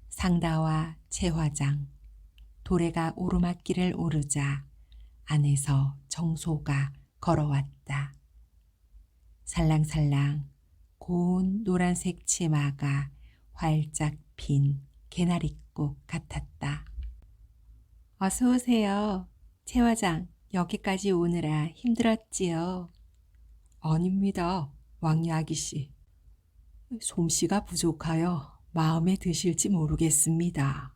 상다와 채화장, 도래가 오르막길을 오르자 안에서 정소가 걸어왔다. 살랑살랑 고운 노란색 치마가 활짝 핀 개나리꽃 같았다. 어서 오세요. 채화장, 여기까지 오느라 힘들었지요. 아닙니다, 왕야 아기씨. 솜씨가 부족하여 마음에 드실지 모르겠습니다.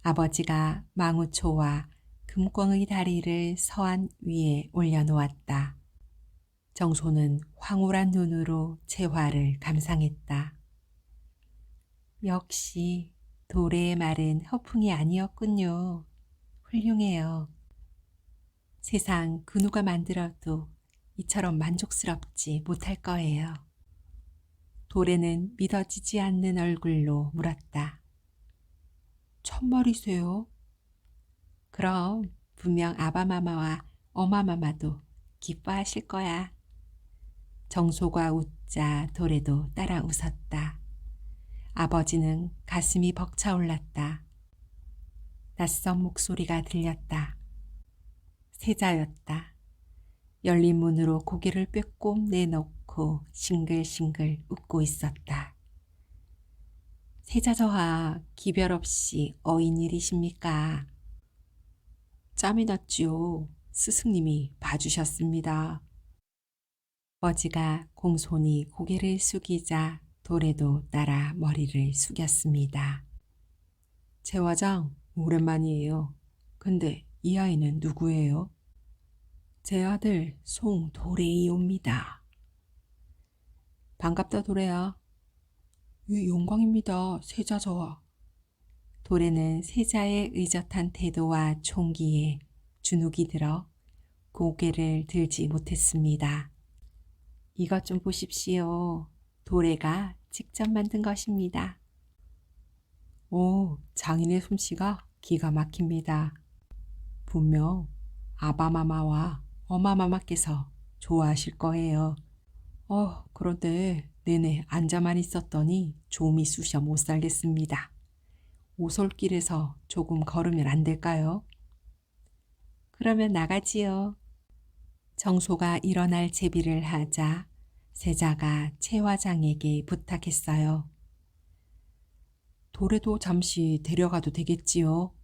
아버지가 망우초와 금광의 다리를 서안 위에 올려놓았다. 정소는 황홀한 눈으로 채화를 감상했다. 역시 도래의 말은 허풍이 아니었군요. 훌륭해요. 세상 그 누가 만들어도 이처럼 만족스럽지 못할 거예요. 도래는 믿어지지 않는 얼굴로 물었다. 참말이세요? 그럼 분명 아바마마와 어마마마도 기뻐하실 거야. 정소가 웃자 도래도 따라 웃었다. 아버지는 가슴이 벅차올랐다. 낯선 목소리가 들렸다. 세자였다. 열린 문으로 고개를 빼꼼 내놓고 싱글싱글 웃고 있었다. 세자저하, 기별 없이 어인일이십니까? 짬이 났지요. 스승님이 봐주셨습니다. 아버지가 공손히 고개를 숙이자 도래도 따라 머리를 숙였습니다. 채화장, 오랜만이에요. 근데 이 아이는 누구예요? 제 아들 송도래이옵니다. 반갑다 도래야. 영광입니다, 세자저하. 도래는 세자의 의젓한 태도와 총기에 주눅이 들어 고개를 들지 못했습니다. 이것 좀 보십시오. 도래가 직접 만든 것입니다. 오, 장인의 솜씨가 기가 막힙니다. 분명 아바마마와 어마마마께서 좋아하실 거예요. 그런데 내내 앉아만 있었더니 좀이 쑤셔 못 살겠습니다. 오솔길에서 조금 걸으면 안 될까요? 그러면 나가지요. 정소가 일어날 제비를 하자 세자가 채화장에게 부탁했어요. 도래도 잠시 데려가도 되겠지요?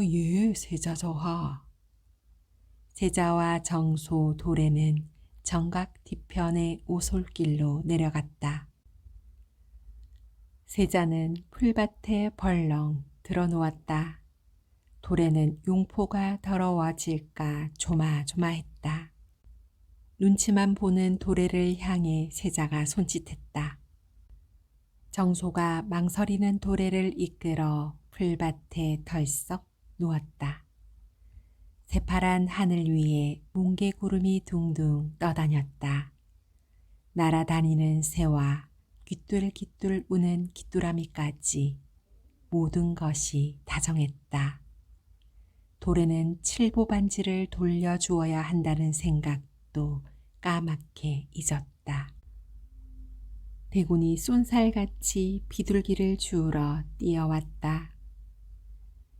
예, 세자저하. 세자와 정소, 도래는 정각 뒤편의 오솔길로 내려갔다. 세자는 풀밭에 벌렁 들어놓았다. 도래는 용포가 더러워질까 조마조마했다. 눈치만 보는 도래를 향해 세자가 손짓했다. 정소가 망설이는 도래를 이끌어 풀밭에 덜썩 누웠다. 새파란 하늘 위에 뭉게구름이 둥둥 떠다녔다. 날아다니는 새와 귀뚤귀뚤 우는 귀뚜라미까지 모든 것이 다정했다. 도래는 칠보반지를 돌려주어야 한다는 생각도 까맣게 잊었다. 대군이 쏜살같이 비둘기를 주우러 뛰어왔다.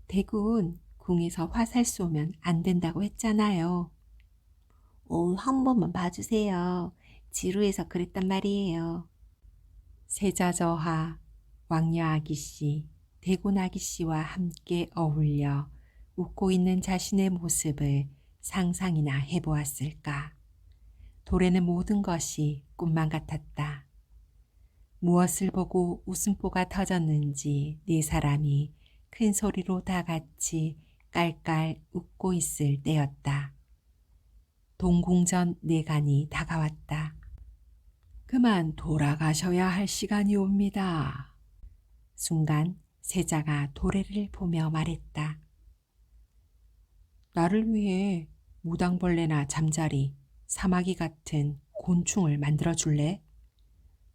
대군, 궁에서 화살 쏘면 안 된다고 했잖아요. 한 번만 봐주세요. 지루해서 그랬단 말이에요. 세자저하, 왕녀 아기씨, 대군 아기씨와 함께 어울려 웃고 있는 자신의 모습을 상상이나 해보았을까. 도래는 모든 것이 꿈만 같았다. 무엇을 보고 웃음보가 터졌는지 네 사람이 큰 소리로 다 같이 깔깔 웃고 있을 때였다. 동궁전 내간이 다가왔다. 그만 돌아가셔야 할 시간이 옵니다. 순간 세자가 도래를 보며 말했다. 나를 위해 무당벌레나 잠자리, 사마귀 같은 곤충을 만들어 줄래?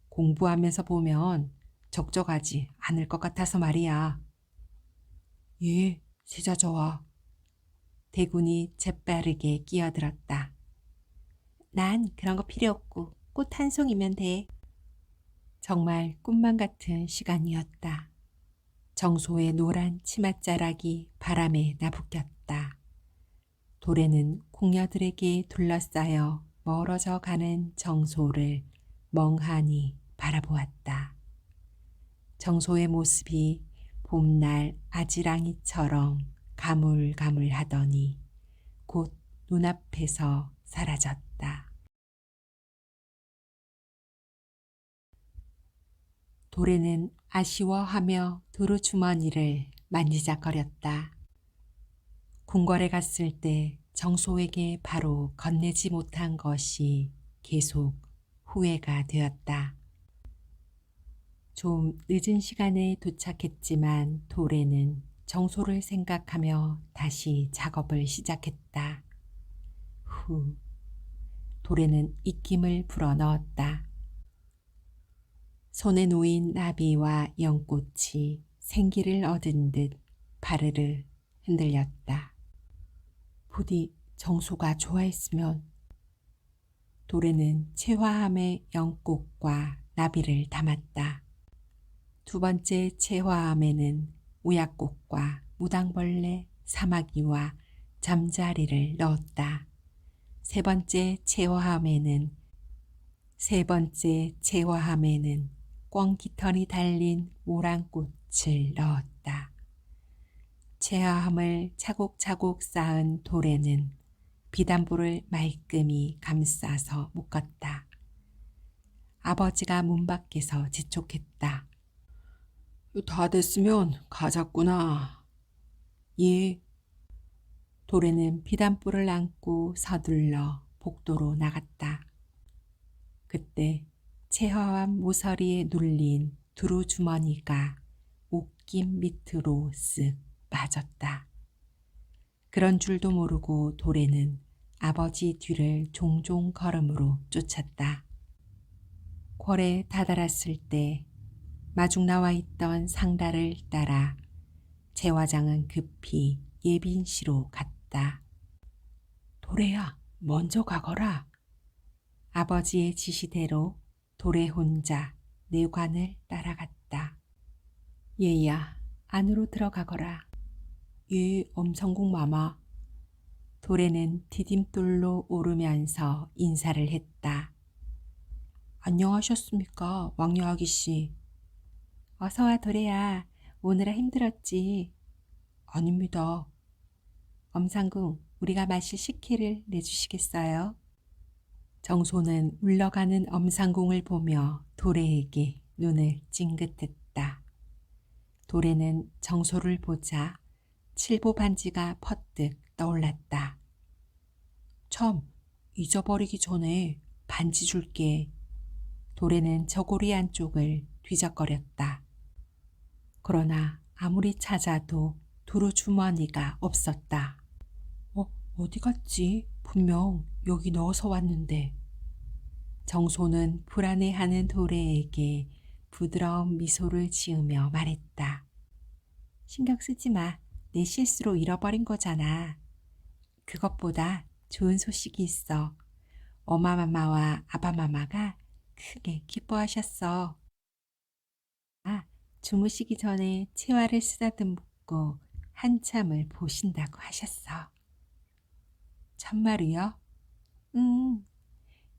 공부하면서 보면 적적하지 않을 것 같아서 말이야. 예, 세자저와. 대군이 재빠르게 끼어들었다. 난 그런 거 필요 없고 꽃 한 송이면 돼. 정말 꿈만 같은 시간이었다. 정소의 노란 치맛자락이 바람에 나부꼈다. 도래는 궁녀들에게 둘러싸여 멀어져 가는 정소를 멍하니 바라보았다. 정소의 모습이 봄날 아지랑이처럼 가물가물하더니 곧 눈앞에서 사라졌다. 도래는 아쉬워하며 두루주머니를 만지작거렸다. 궁궐에 갔을 때 정소에게 바로 건네지 못한 것이 계속 후회가 되었다. 좀 늦은 시간에 도착했지만 도래는 정소를 생각하며 다시 작업을 시작했다. 후, 도래는 입김을 불어넣었다. 손에 놓인 나비와 연꽃이 생기를 얻은 듯 바르르 흔들렸다. 부디 정소가 좋아했으면. 도래는 채화함에 연꽃과 나비를 담았다. 두 번째 채화함에는 우약꽃과 무당벌레, 사마귀와 잠자리를 넣었다. 세 번째 채화함에는 꿩깃털이 달린 모란꽃을 넣었다. 채화함을 차곡차곡 쌓은 도래는 비단불을 말끔히 감싸서 묶었다. 아버지가 문 밖에서 재촉했다. 다 됐으면 가자꾸나. 예. 도래는 비단불을 안고 서둘러 복도로 나갔다. 그때 채화함 모서리에 눌린 두루주머니가 옷깃 밑으로 쓱 빠졌다. 그런 줄도 모르고 도래는 아버지 뒤를 종종 걸음으로 쫓았다. 궐에 다다랐을 때 마중 나와 있던 상다를 따라 제화장은 급히 예빈시로 갔다. 도래야, 먼저 가거라. 아버지의 지시대로 도래 혼자 내관을 따라갔다. 얘야, 안으로 들어가거라. 예, 엄성국 마마. 도래는 디딤돌로 오르면서 인사를 했다. 안녕하셨습니까, 왕녀 아기씨. 어서와 도래야. 오느라 힘들었지. 아닙니다. 엄상궁, 우리가 마실 식혜를 내주시겠어요? 정소는 울러가는 엄상궁을 보며 도래에게 눈을 찡긋했다. 도래는 정소를 보자 칠보 반지가 퍼뜩 떠올랐다. 참, 잊어버리기 전에 반지 줄게. 도래는 저고리 안쪽을 뒤적거렸다. 그러나 아무리 찾아도 두루주머니가 없었다. 어디 갔지? 분명 여기 넣어서 왔는데. 정소는 불안해하는 도래에게 부드러운 미소를 지으며 말했다. 신경 쓰지 마. 내 실수로 잃어버린 거잖아. 그것보다 좋은 소식이 있어. 엄마마마와 아바마마가 크게 기뻐하셨어. 아, 주무시기 전에 치와를 쓰다듬고 한참을 보신다고 하셨어. 참말이야?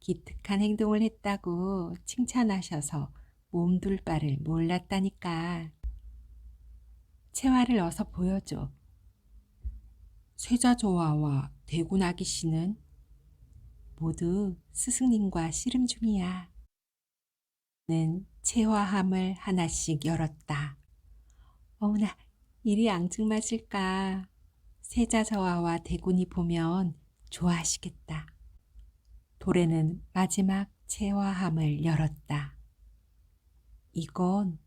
기특한 행동을 했다고 칭찬하셔서 몸둘 바를 몰랐다니까. 채화를 어서 보여줘. 쇠자저하와 대군아기 씨는 모두 스승님과 씨름 중이야. 는 채화함을 하나씩 열었다. 어머나, 이리 앙증맞을까. 세자저하와 대군이 보면 좋아하시겠다. 도래는 마지막 채화함을 열었다. 이건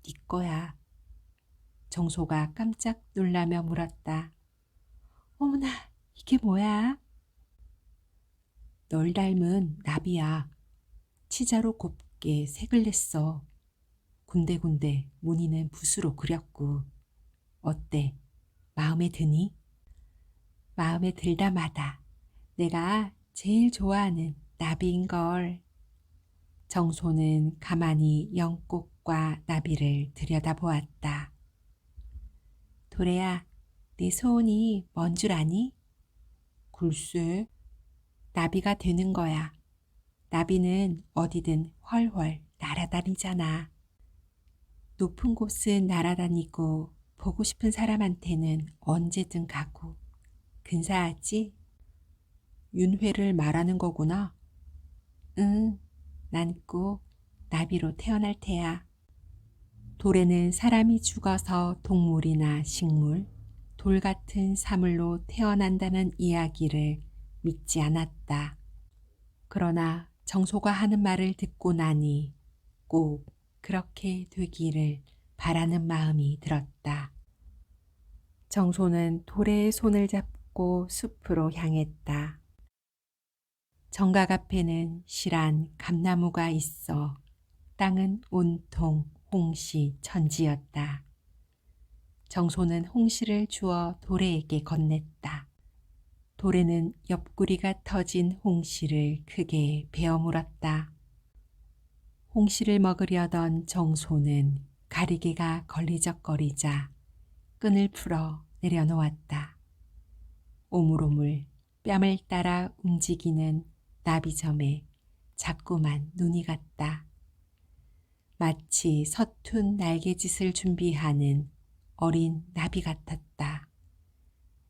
네 거야. 정소가 깜짝 놀라며 물었다. 어머나, 이게 뭐야? 널 닮은 나비야. 치자로 곱게 색을 냈어. 군데군데 무늬는 붓으로 그렸고. 어때? 마음에 드니? 마음에 들다 마다 내가 제일 좋아하는 나비인걸. 정소는 가만히 영꽃과 나비를 들여다보았다. 도래야, 내 소원이 뭔 줄 아니? 글쎄, 나비가 되는 거야. 나비는 어디든 훨훨 날아다니잖아. 높은 곳은 날아다니고 보고 싶은 사람한테는 언제든 가고. 근사하지? 윤회를 말하는 거구나. 응, 난 꼭 나비로 태어날 테야. 돌에는 사람이 죽어서 동물이나 식물, 돌 같은 사물로 태어난다는 이야기를 믿지 않았다. 그러나 정소가 하는 말을 듣고 나니 꼭 그렇게 되기를 바라는 마음이 들었다. 정소는 돌의 손을 잡고 숲으로 향했다. 정각 앞에는 실한 감나무가 있어 땅은 온통 홍시 천지였다. 정소는 홍시를 주어 도래에게 건넸다. 도래는 옆구리가 터진 홍시를 크게 베어 물었다. 홍시를 먹으려던 정소는 가리개가 걸리적거리자 끈을 풀어 내려놓았다. 오물오물 뺨을 따라 움직이는 나비점에 자꾸만 눈이 갔다. 마치 서툰 날개짓을 준비하는 어린 나비 같았다.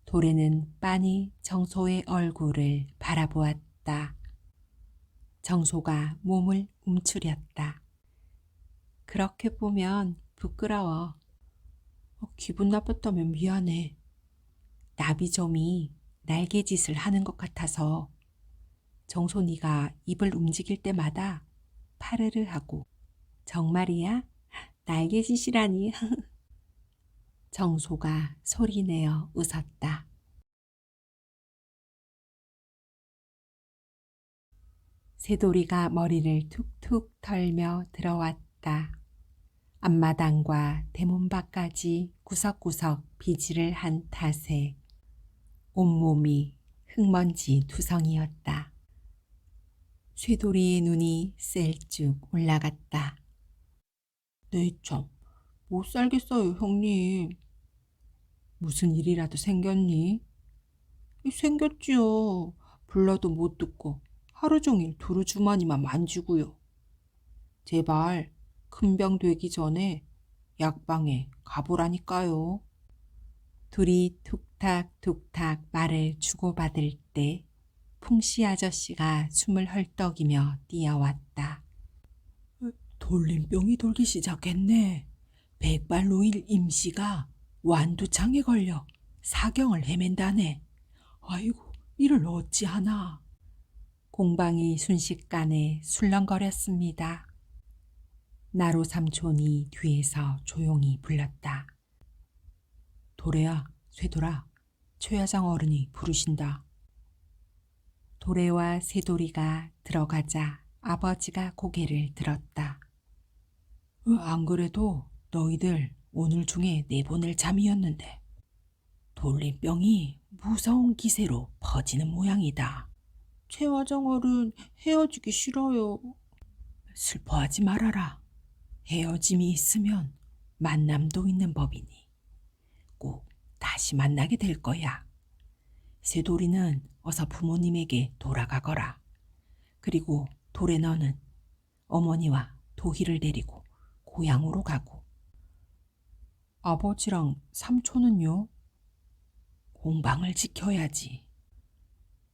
도래는 빤히 정소의 얼굴을 바라보았다. 정소가 몸을 움츠렸다. 그렇게 보면 부끄러워. 기분 나빴다면 미안해. 나비점이 날개짓을 하는 것 같아서 정소니가 입을 움직일 때마다 파르르 하고. 정말이야? 날개짓이라니. 정소가 소리내어 웃었다. 새돌이가 머리를 툭툭 털며 들어왔다. 앞마당과 대문밖까지 구석구석 비지를 한 탓에 온몸이 흙먼지 투성이었다. 쇠돌이의 눈이 셀쭉 올라갔다. 네 참, 못 살겠어요, 형님. 무슨 일이라도 생겼니? 생겼지요. 불러도 못 듣고 하루 종일 두루 주머니만 만지고요. 제발 큰 병 되기 전에 약방에 가보라니까요. 둘이 툭탁툭탁 말을 주고받을 때 풍씨 아저씨가 숨을 헐떡이며 뛰어왔다. 돌림병이 돌기 시작했네. 백발노일 임씨가 완두창에 걸려 사경을 헤맨다네. 아이고, 이를 어찌하나. 공방이 순식간에 술렁거렸습니다. 나로 삼촌이 뒤에서 조용히 불렀다. 도래야, 쇠돌아, 최 회장 어른이 부르신다. 도래와 새돌이가 들어가자 아버지가 고개를 들었다. 안 그래도 너희들 오늘 중에 내보낼 잠이었는데 돌림병이 무서운 기세로 퍼지는 모양이다. 최 화장 어른 헤어지기 싫어요. 슬퍼하지 말아라. 헤어짐이 있으면 만남도 있는 법이니 꼭 다시 만나게 될 거야. 쇠돌이는 어서 부모님에게 돌아가거라. 그리고 돌에 너는 어머니와 도희를 데리고 고향으로 가고. 아버지랑 삼촌은요? 공방을 지켜야지.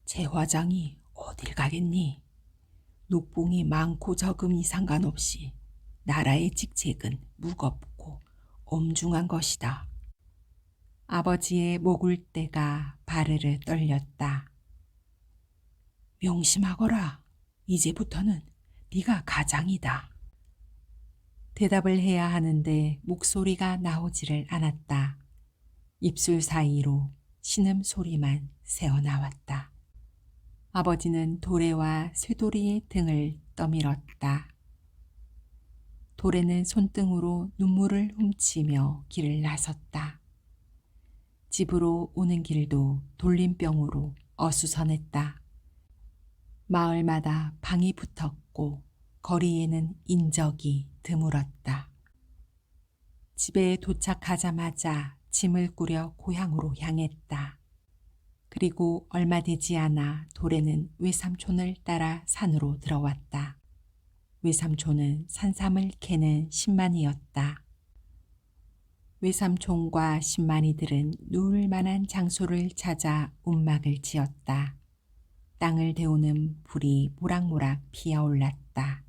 제화장이 어딜 가겠니? 녹봉이 많고 적음이 상관없이 나라의 직책은 무겁고 엄중한 것이다. 아버지의 목울대가 바르르 떨렸다. 명심하거라. 이제부터는 네가 가장이다. 대답을 해야 하는데 목소리가 나오지를 않았다. 입술 사이로 신음소리만 새어나왔다. 아버지는 도래와 쇠돌이의 등을 떠밀었다. 도래는 손등으로 눈물을 훔치며 길을 나섰다. 집으로 오는 길도 돌림병으로 어수선했다. 마을마다 방이 붙었고 거리에는 인적이 드물었다. 집에 도착하자마자 짐을 꾸려 고향으로 향했다. 그리고 얼마 되지 않아 도래는 외삼촌을 따라 산으로 들어왔다. 외삼촌은 산삼을 캐는 신만이었다. 외삼촌과 신만이들은 누울 만한 장소를 찾아 움막을 지었다. 땅을 데우는 불이 모락모락 피어올랐다.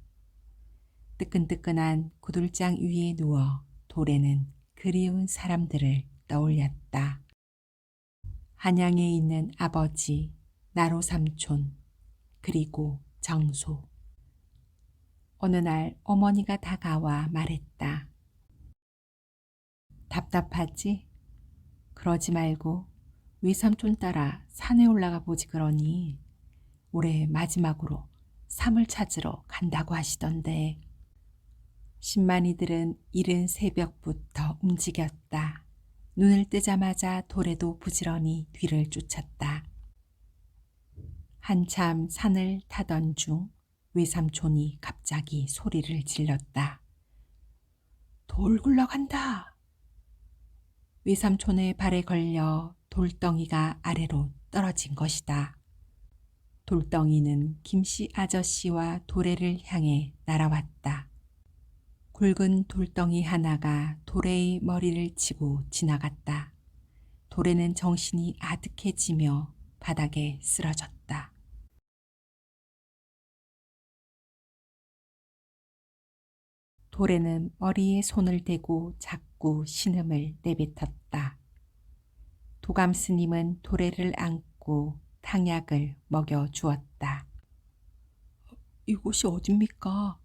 뜨끈뜨끈한 구들장 위에 누워 도래는 그리운 사람들을 떠올렸다. 한양에 있는 아버지, 나로 삼촌, 그리고 정소. 어느 날 어머니가 다가와 말했다. 답답하지? 그러지 말고 외삼촌 따라 산에 올라가 보지 그러니. 올해 마지막으로 삼을 찾으러 간다고 하시던데. 신만이들은 이른 새벽부터 움직였다. 눈을 뜨자마자 도래도 부지런히 뒤를 쫓았다. 한참 산을 타던 중 외삼촌이 갑자기 소리를 질렀다. 돌 굴러간다. 외삼촌의 발에 걸려 돌덩이가 아래로 떨어진 것이다. 돌덩이는 김씨 아저씨와 도래를 향해 날아왔다. 굵은 돌덩이 하나가 도래의 머리를 치고 지나갔다. 도래는 정신이 아득해지며 바닥에 쓰러졌다. 도래는 머리에 손을 대고 자꾸 신음을 내뱉었다. 도감 스님은 도래를 안고 탕약을 먹여 주었다. 이곳이 어딥니까?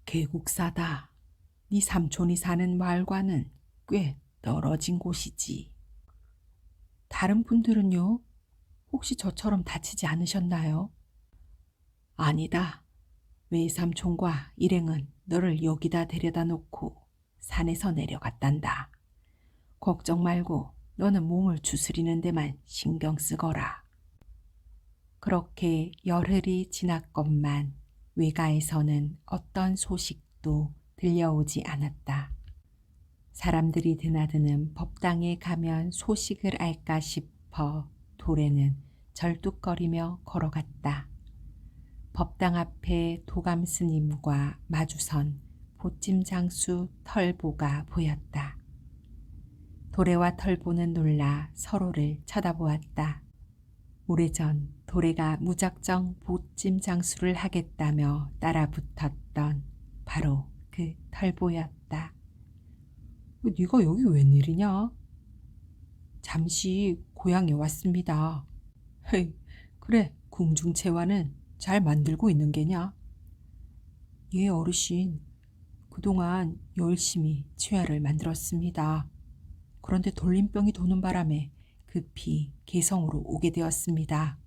계곡사다. 네 삼촌이 사는 마을과는 꽤 떨어진 곳이지. 다른 분들은요? 혹시 저처럼 다치지 않으셨나요? 아니다. 외삼촌과 일행은 너를 여기다 데려다 놓고 산에서 내려갔단다. 걱정 말고 너는 몸을 추스리는 데만 신경 쓰거라. 그렇게 열흘이 지났건만 외가에서는 어떤 소식도 들려오지 않았다. 사람들이 드나드는 법당에 가면 소식을 알까 싶어 도래는 절뚝거리며 걸어갔다. 법당 앞에 도감 스님과 마주선 보찜 장수 털보가 보였다. 도래와 털보는 놀라 서로를 쳐다보았다. 오래전 도래가 무작정 보찜 장수를 하겠다며 따라붙었던 바로 그 털보였다. 네가 여기 웬일이냐? 잠시 고향에 왔습니다. 헤이, 그래, 궁중체화는 잘 만들고 있는 게냐? 예, 어르신. 그동안 열심히 체화를 만들었습니다. 그런데 돌림병이 도는 바람에 급히 개성으로 오게 되었습니다.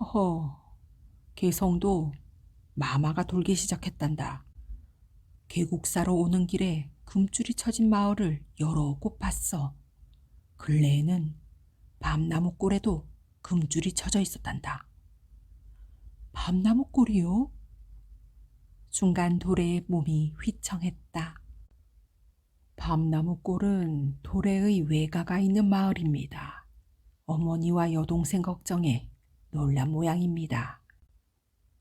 허허, 개성도 마마가 돌기 시작했단다. 계곡사로 오는 길에 금줄이 쳐진 마을을 여러 곳 봤어. 근래에는 밤나무골에도 금줄이 쳐져 있었단다. 밤나무골이요? 순간 도래의 몸이 휘청했다. 밤나무골은 도래의 외가가 있는 마을입니다. 어머니와 여동생 걱정에 놀란 모양입니다.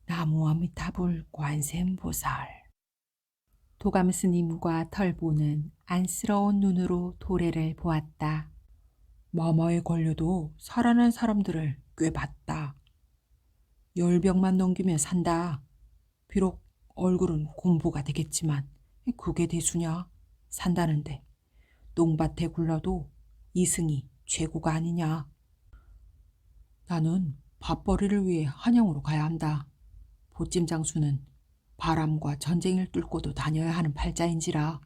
나무아미타불 관세음보살. 도감 스님과 털보는 안쓰러운 눈으로 도래를 보았다. 마마에 걸려도 살아난 사람들을 꽤 봤다. 열병만 넘기면 산다. 비록 얼굴은 공부가 되겠지만 그게 대수냐. 산다는데 똥밭에 굴러도 이승이 최고가 아니냐. 나는 밥벌이를 위해 한양으로 가야 한다. 보찜 장수는 바람과 전쟁을 뚫고도 다녀야 하는 팔자인지라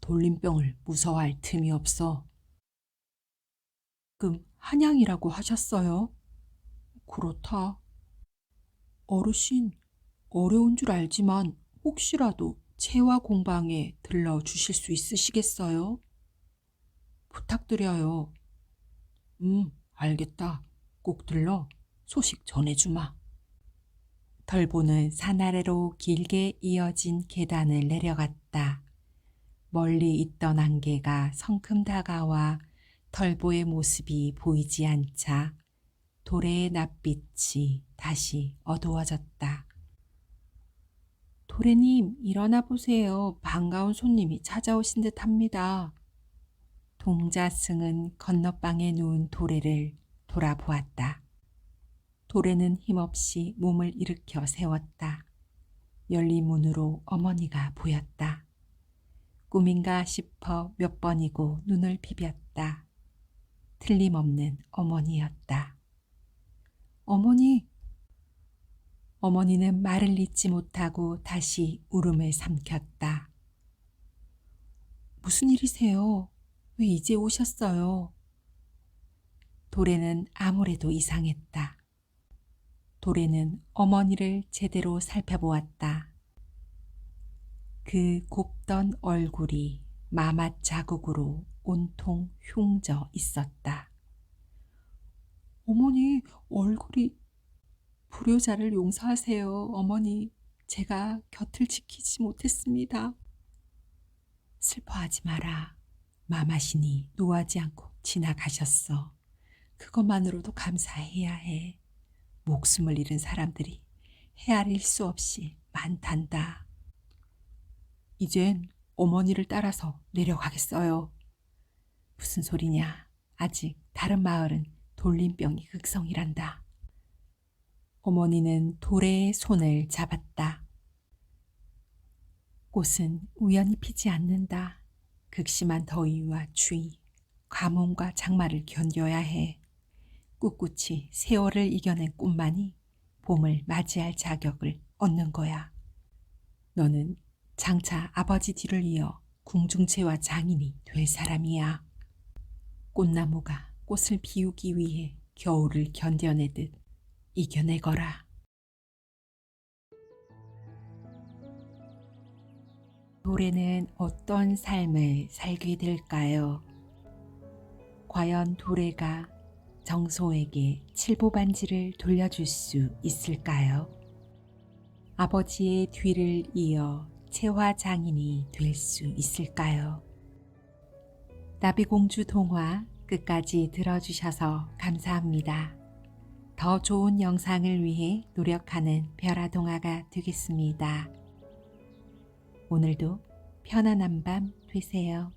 돌림병을 무서워할 틈이 없어. 그럼 한양이라고 하셨어요? 그렇다. 어르신, 어려운 줄 알지만 혹시라도 채화 공방에 들러주실 수 있으시겠어요? 부탁드려요. 알겠다. 꼭 들러 소식 전해주마. 털보는 산 아래로 길게 이어진 계단을 내려갔다. 멀리 있던 안개가 성큼 다가와 털보의 모습이 보이지 않자 도래의 낯빛이 다시 어두워졌다. 도래님, 일어나 보세요. 반가운 손님이 찾아오신 듯합니다. 동자승은 건너방에 누운 도래를 돌아보았다. 도래는 힘없이 몸을 일으켜 세웠다. 열린 문으로 어머니가 보였다. 꿈인가 싶어 몇 번이고 눈을 비볐다. 틀림없는 어머니였다. 어머니! 어머니는 말을 잇지 못하고 다시 울음을 삼켰다. 무슨 일이세요? 왜 이제 오셨어요? 도래는 아무래도 이상했다. 도래는 어머니를 제대로 살펴보았다. 그 곱던 얼굴이 마맛 자국으로 온통 흉져 있었다. 어머니, 얼굴이... 불효자를 용서하세요, 어머니. 제가 곁을 지키지 못했습니다. 슬퍼하지 마라. 마마신이 노하지 않고 지나가셨어. 그것만으로도 감사해야 해. 목숨을 잃은 사람들이 헤아릴 수 없이 많단다. 이젠 어머니를 따라서 내려가겠어요. 무슨 소리냐. 아직 다른 마을은 돌림병이 극성이란다. 어머니는 도래의 손을 잡았다. 꽃은 우연히 피지 않는다. 극심한 더위와 추위, 가뭄과 장마를 견뎌야 해. 꿋꿋이 세월을 이겨낸 꽃만이 봄을 맞이할 자격을 얻는 거야. 너는 장차 아버지 뒤를 이어 궁중체와 장인이 될 사람이야. 꽃나무가 꽃을 피우기 위해 겨울을 견뎌내듯 이겨내거라. 도래는 어떤 삶을 살게 될까요? 과연 도래가 정소에게 칠보반지를 돌려줄 수 있을까요? 아버지의 뒤를 이어 채화장인이 될 수 있을까요? 나비공주 동화 끝까지 들어주셔서 감사합니다. 더 좋은 영상을 위해 노력하는 별아동아가 되겠습니다. 오늘도 편안한 밤 되세요.